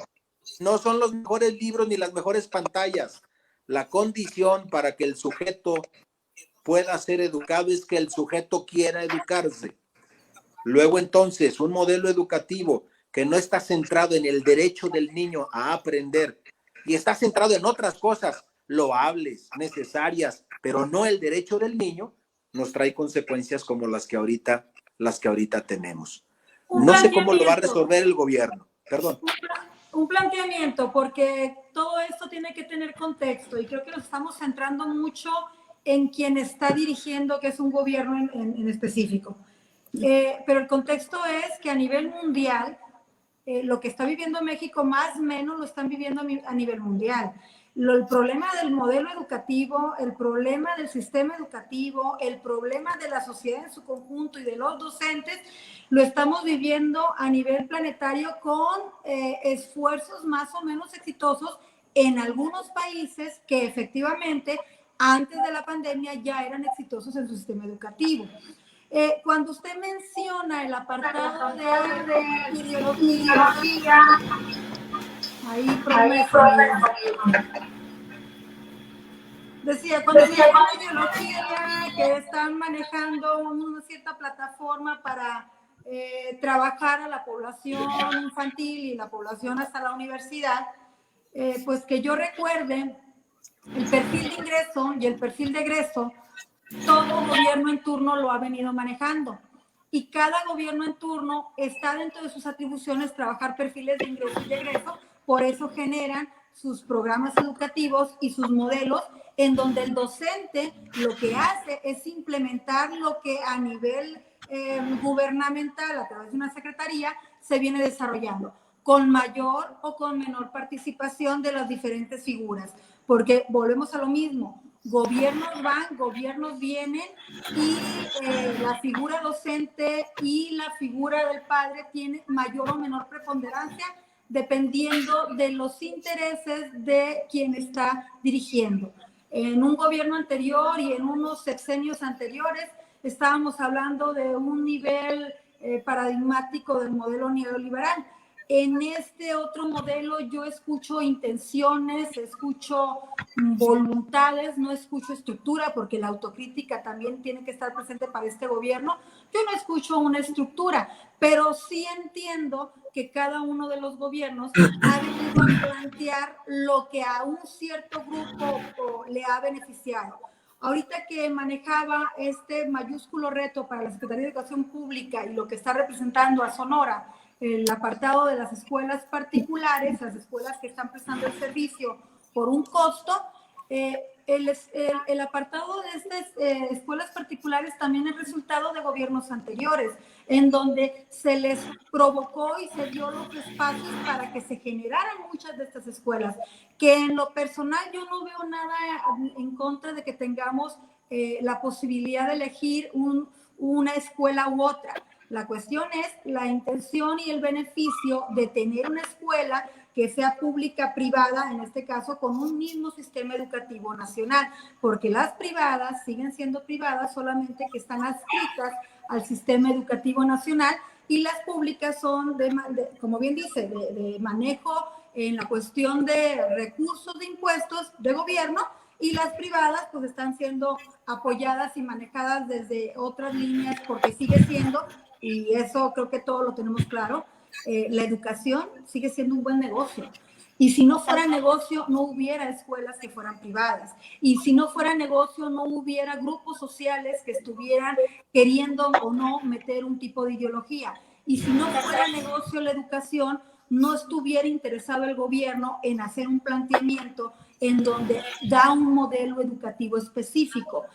no son los mejores libros ni las mejores pantallas. La condición para que el sujeto pueda ser educado es que el sujeto quiera educarse. Luego entonces, un modelo educativo que no está centrado en el derecho del niño a aprender y está centrado en otras cosas loables, necesarias, pero no el derecho del niño, nos trae consecuencias como las que ahorita tenemos. No sé cómo lo va a resolver el gobierno. Perdón. Un planteamiento, porque todo esto tiene que tener contexto y creo que nos estamos centrando mucho en quien está dirigiendo, que es un gobierno en específico. Pero el contexto es que a nivel mundial, lo que está viviendo México más o menos lo están viviendo a nivel mundial. El problema del modelo educativo, el problema del sistema educativo, el problema de la sociedad en su conjunto y de los docentes, lo estamos viviendo a nivel planetario con esfuerzos más o menos exitosos en algunos países que efectivamente antes de la pandemia ya eran exitosos en su sistema educativo. Cuando usted menciona el apartado de ideología, ahí promesa. Decía, cuando se llama ideología, que están manejando una cierta plataforma para trabajar a la población infantil y la población hasta la universidad, pues que yo recuerde, el perfil de ingreso y el perfil de egreso, todo gobierno en turno lo ha venido manejando. Y cada gobierno en turno está dentro de sus atribuciones trabajar perfiles de ingreso y de egreso, por eso generan sus programas educativos y sus modelos, en donde el docente lo que hace es implementar lo que a nivel gubernamental, a través de una secretaría, se viene desarrollando, con mayor o con menor participación de las diferentes figuras, porque volvemos a lo mismo, gobiernos van, gobiernos vienen, y la figura docente y la figura del padre tiene mayor o menor preponderancia dependiendo de los intereses de quien está dirigiendo. En un gobierno anterior y en unos sexenios anteriores estábamos hablando de un nivel paradigmático del modelo neoliberal. En este otro modelo yo escucho intenciones, escucho voluntades, no escucho estructura, porque la autocrítica también tiene que estar presente para este gobierno. Yo no escucho una estructura, pero sí entiendo que cada uno de los gobiernos ha venido a plantear lo que a un cierto grupo le ha beneficiado. Ahorita que manejaba este mayúsculo reto para la Secretaría de Educación Pública y lo que está representando a Sonora, el apartado de las escuelas particulares, las escuelas que están prestando el servicio por un costo, el apartado de estas escuelas particulares también es resultado de gobiernos anteriores, en donde se les provocó y se dio los espacios para que se generaran muchas de estas escuelas, que en lo personal yo no veo nada en contra de que tengamos la posibilidad de elegir una escuela u otra. La cuestión es la intención y el beneficio de tener una escuela que sea pública, privada, en este caso con un mismo sistema educativo nacional, porque las privadas siguen siendo privadas, solamente que están adscritas al sistema educativo nacional, y las públicas son, como bien dice, de manejo en la cuestión de recursos de impuestos de gobierno, y las privadas pues están siendo apoyadas y manejadas desde otras líneas, porque sigue siendo, y eso creo que todos lo tenemos claro, la educación sigue siendo un buen negocio. Y si no fuera negocio, no hubiera escuelas que fueran privadas. Y si no fuera negocio, no hubiera grupos sociales que estuvieran queriendo o no meter un tipo de ideología. Y si no fuera negocio la educación, no estuviera interesado el gobierno en hacer un planteamiento en donde da un modelo educativo específico.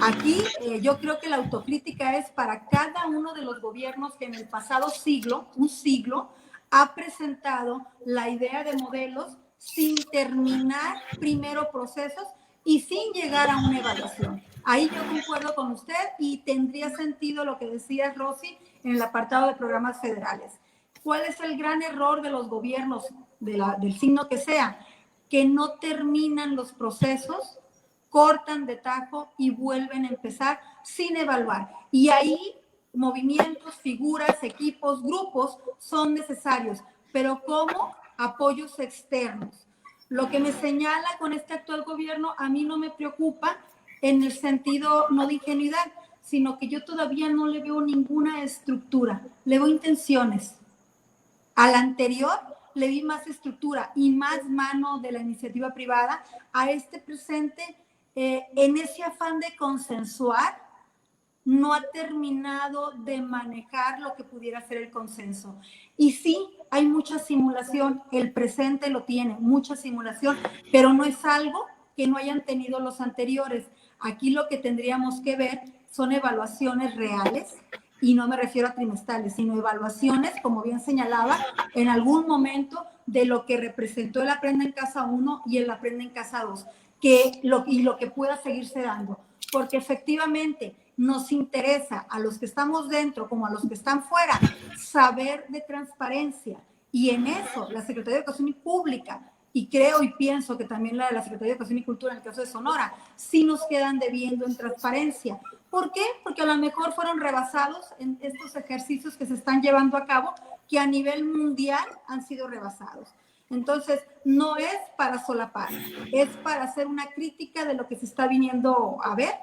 Aquí yo creo que la autocrítica es para cada uno de los gobiernos que en el pasado siglo, un siglo, ha presentado la idea de modelos sin terminar primero procesos y sin llegar a una evaluación. Ahí yo concuerdo con usted y tendría sentido lo que decía Rosy en el apartado de programas federales. ¿Cuál es el gran error de los gobiernos, del signo que sea? Que no terminan los procesos, cortan de tajo y vuelven a empezar sin evaluar. Y ahí movimientos, figuras, equipos, grupos son necesarios, pero como apoyos externos. Lo que me señala con este actual gobierno a mí no me preocupa en el sentido no de ingenuidad, sino que yo todavía no le veo ninguna estructura, le veo intenciones. Al anterior le vi más estructura y más mano de la iniciativa privada. A este presente, en ese afán de consensuar, no ha terminado de manejar lo que pudiera ser el consenso. Y sí, hay mucha simulación, el presente lo tiene, mucha simulación, pero no es algo que no hayan tenido los anteriores. Aquí lo que tendríamos que ver son evaluaciones reales, y no me refiero a trimestrales, sino evaluaciones, como bien señalaba, en algún momento de lo que representó el Aprende en Casa 1 y el Aprende en Casa 2, y lo que pueda seguirse dando, porque efectivamente nos interesa a los que estamos dentro como a los que están fuera saber de transparencia, y en eso la Secretaría de Educación Pública, y creo y pienso que también la de la Secretaría de Educación y Cultura en el caso de Sonora, sí nos quedan debiendo en transparencia. ¿Por qué? Porque a lo mejor fueron rebasados en estos ejercicios que se están llevando a cabo, que a nivel mundial han sido rebasados. Entonces, no es para solapar, es para hacer una crítica de lo que se está viniendo a ver.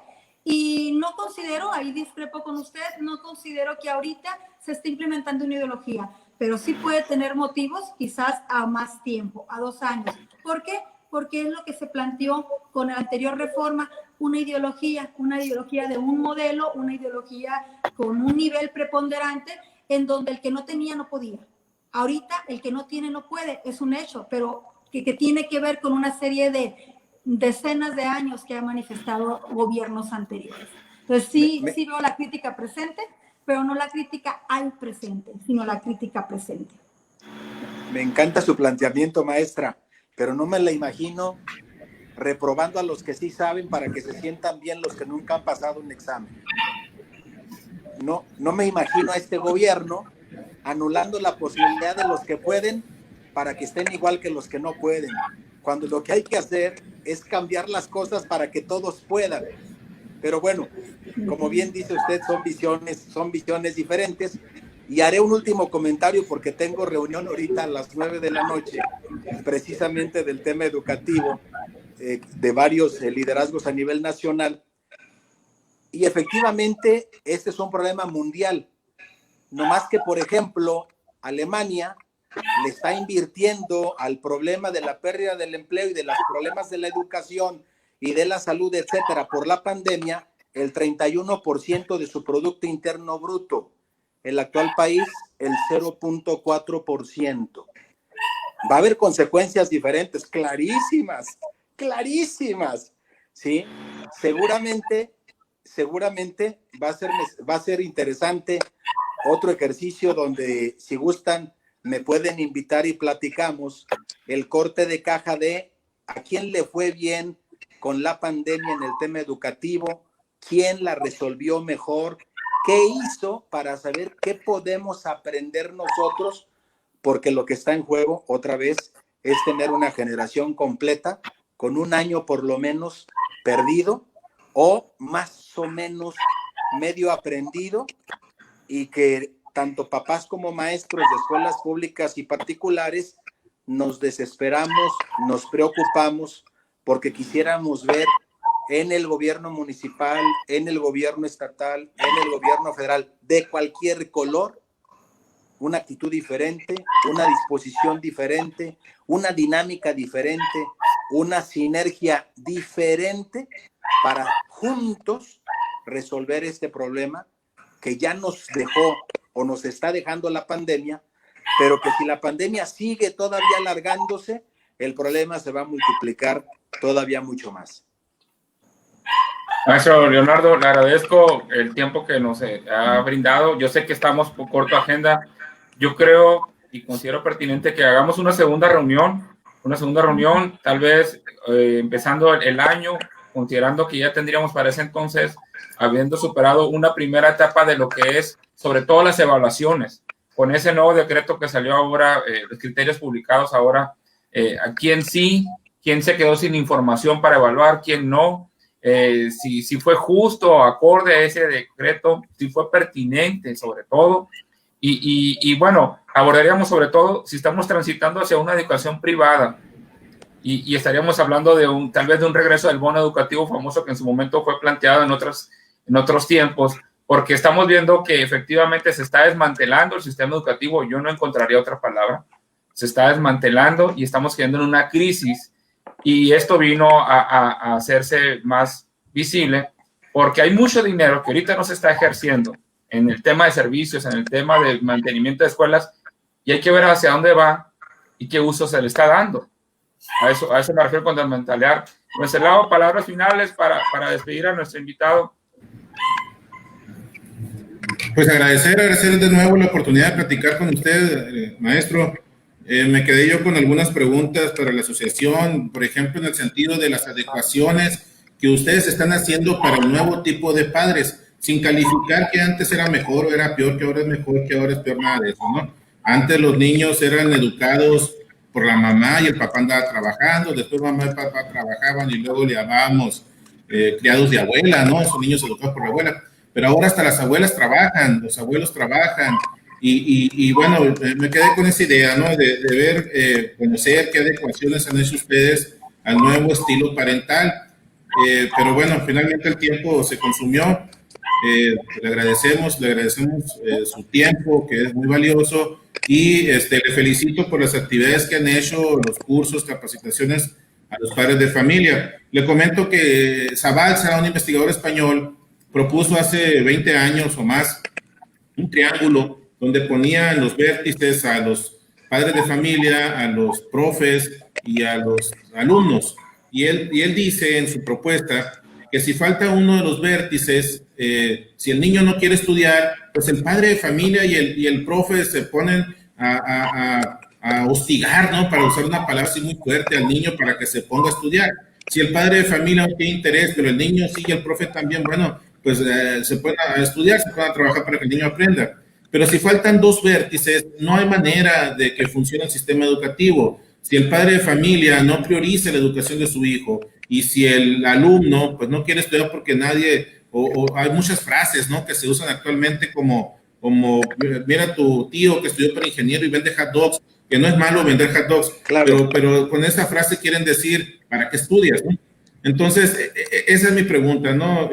Y no considero, ahí discrepo con usted, no considero que ahorita se esté implementando una ideología, pero sí puede tener motivos quizás a más tiempo, a 2 años. ¿Por qué? Porque es lo que se planteó con la anterior reforma, una ideología de un modelo, una ideología con un nivel preponderante en donde el que no tenía no podía. Ahorita el que no tiene no puede, es un hecho, pero que tiene que ver con una serie de decenas de años que han manifestado gobiernos anteriores. Entonces sí veo la crítica presente, pero no la crítica al presente, sino la crítica presente. Me encanta su planteamiento, maestra, pero no me la imagino reprobando a los que sí saben para que se sientan bien los que nunca han pasado un examen. No me imagino a este gobierno anulando la posibilidad de los que pueden para que estén igual que los que no pueden, cuando lo que hay que hacer es cambiar las cosas para que todos puedan. Pero bueno, como bien dice usted, son visiones diferentes. Y haré un último comentario porque tengo reunión ahorita a las 9 de la noche, precisamente del tema educativo, de varios liderazgos a nivel nacional. Y efectivamente, este es un problema mundial. No más que, por ejemplo, Alemania le está invirtiendo al problema de la pérdida del empleo y de los problemas de la educación y de la salud, etcétera, por la pandemia, el 31% de su Producto Interno Bruto. El actual país, el 0.4%. Va a haber consecuencias diferentes, clarísimas, ¿sí? Seguramente va a ser interesante otro ejercicio donde, si gustan, me pueden invitar y platicamos el corte de caja de a quién le fue bien con la pandemia en el tema educativo, quién la resolvió mejor, qué hizo para saber qué podemos aprender nosotros, porque lo que está en juego, otra vez, es tener una generación completa con un año por lo menos perdido o más o menos medio aprendido, y que tanto papás como maestros de escuelas públicas y particulares nos desesperamos, nos preocupamos porque quisiéramos ver en el gobierno municipal, en el gobierno estatal, en el gobierno federal, de cualquier color, una actitud diferente, una disposición diferente, una dinámica diferente, una sinergia diferente para juntos resolver este problema que ya nos dejó o nos está dejando la pandemia, pero que si la pandemia sigue todavía alargándose, el problema se va a multiplicar todavía mucho más. Maestro Leonardo, le agradezco el tiempo que nos ha brindado. Yo sé que estamos por corta agenda. Yo creo y considero pertinente que hagamos una segunda reunión, tal vez empezando el año, considerando que ya tendríamos para ese entonces, habiendo superado una primera etapa de lo que es, sobre todo las evaluaciones, con ese nuevo decreto que salió ahora, los criterios publicados ahora, a quién sí, quién se quedó sin información para evaluar, quién no. Si fue justo, acorde a ese decreto, si fue pertinente sobre todo, y bueno, abordaríamos sobre todo si estamos transitando hacia una educación privada, y estaríamos hablando de tal vez de un regreso del bono educativo famoso que en su momento fue planteado en otros tiempos, porque estamos viendo que efectivamente se está desmantelando el sistema educativo. Yo no encontraría otra palabra, se está desmantelando y estamos cayendo en una crisis. Y esto vino a hacerse más visible porque hay mucho dinero que ahorita no se está ejerciendo en el tema de servicios, en el tema de mantenimiento de escuelas, y hay que ver hacia dónde va y qué uso se le está dando. A eso me refiero con desmantelar. Nuestro lado, palabras finales para despedir a nuestro invitado. Pues agradecer de nuevo la oportunidad de platicar con usted, maestro. Me quedé yo con algunas preguntas para la asociación, por ejemplo, en el sentido de las adecuaciones que ustedes están haciendo para el nuevo tipo de padres, sin calificar que antes era mejor o era peor, que ahora es mejor, que ahora es peor, nada de eso, ¿no? Antes los niños eran educados por la mamá y el papá andaba trabajando, después mamá y papá trabajaban y luego le llamábamos criados de abuela, ¿no? Son niños educados por la abuela. Pero ahora hasta las abuelas trabajan, los abuelos trabajan, y bueno, me quedé con esa idea, ¿no? De ver, conocer qué adecuaciones han hecho ustedes al nuevo estilo parental. Pero bueno, finalmente el tiempo se consumió. Le agradecemos su tiempo, que es muy valioso, y le felicito por las actividades que han hecho, los cursos, capacitaciones a los padres de familia. Le comento que Zabalza, un investigador español, propuso hace 20 años o más un triángulo donde ponían los vértices a los padres de familia, a los profes y a los alumnos. Y él dice en su propuesta que si falta uno de los vértices, si el niño no quiere estudiar, pues el padre de familia y el profe se ponen a hostigar, ¿no? Para usar una palabra así muy fuerte al niño para que se ponga a estudiar. Si el padre de familia no tiene interés, pero el niño sí y el profe también, bueno, pues se pueden a estudiar, se pueden a trabajar para que el niño aprenda. Pero si faltan dos vértices, no hay manera de que funcione el sistema educativo. Si el padre de familia no prioriza la educación de su hijo y si el alumno pues no quiere estudiar porque nadie, o hay muchas frases, ¿no? Que se usan actualmente como mira tu tío que estudió para ingeniero y vende hot dogs, que no es malo vender hot dogs, claro. pero con esa frase quieren decir, ¿para qué estudias, no? Entonces, esa es mi pregunta, ¿no?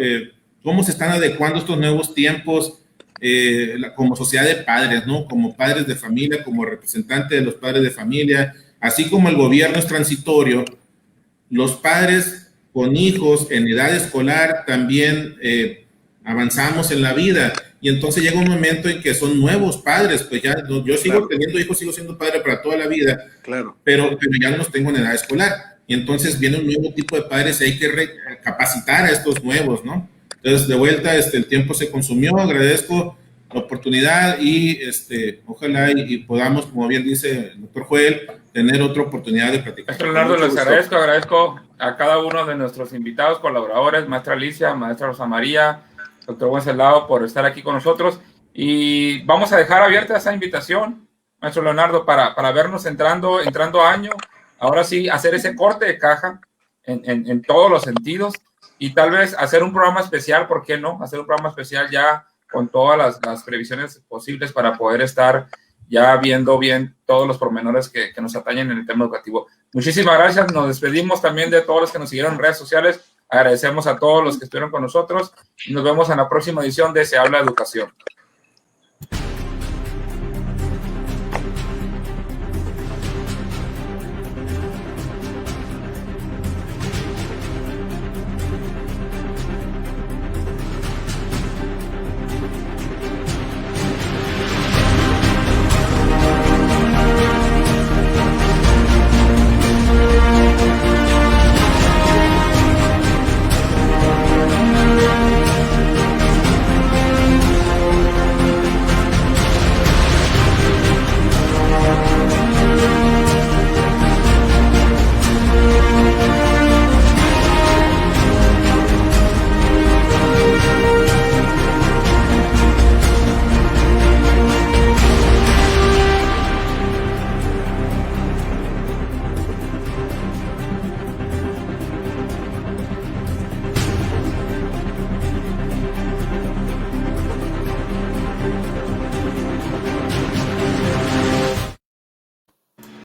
¿Cómo se están adecuando estos nuevos tiempos como sociedad de padres, ¿no? Como padres de familia, como representante de los padres de familia, así como el gobierno es transitorio, los padres con hijos en edad escolar también avanzamos en la vida y entonces llega un momento en que son nuevos padres, pues ya yo sigo teniendo hijos, sigo siendo padre para toda la vida, pero ya no los tengo en edad escolar y entonces viene un nuevo tipo de padres y hay que capacitar a estos nuevos, ¿no? Entonces, de vuelta, el tiempo se consumió, agradezco la oportunidad y ojalá y podamos, como bien dice el doctor Joel, tener otra oportunidad de platicar. Maestro Leonardo, les agradezco a cada uno de nuestros invitados, colaboradores, maestra Alicia, maestra Rosa María, doctor Wenceslao, por estar aquí con nosotros. Y vamos a dejar abierta esa invitación, maestro Leonardo, para vernos entrando año, ahora sí, hacer ese corte de caja en todos los sentidos y tal vez hacer un programa especial, ¿por qué no? Hacer un programa especial ya con todas las previsiones posibles para poder estar ya viendo bien todos los pormenores que nos atañen en el tema educativo. Muchísimas gracias, nos despedimos también de todos los que nos siguieron en redes sociales, agradecemos a todos los que estuvieron con nosotros y nos vemos en la próxima edición de Se Habla de Educación.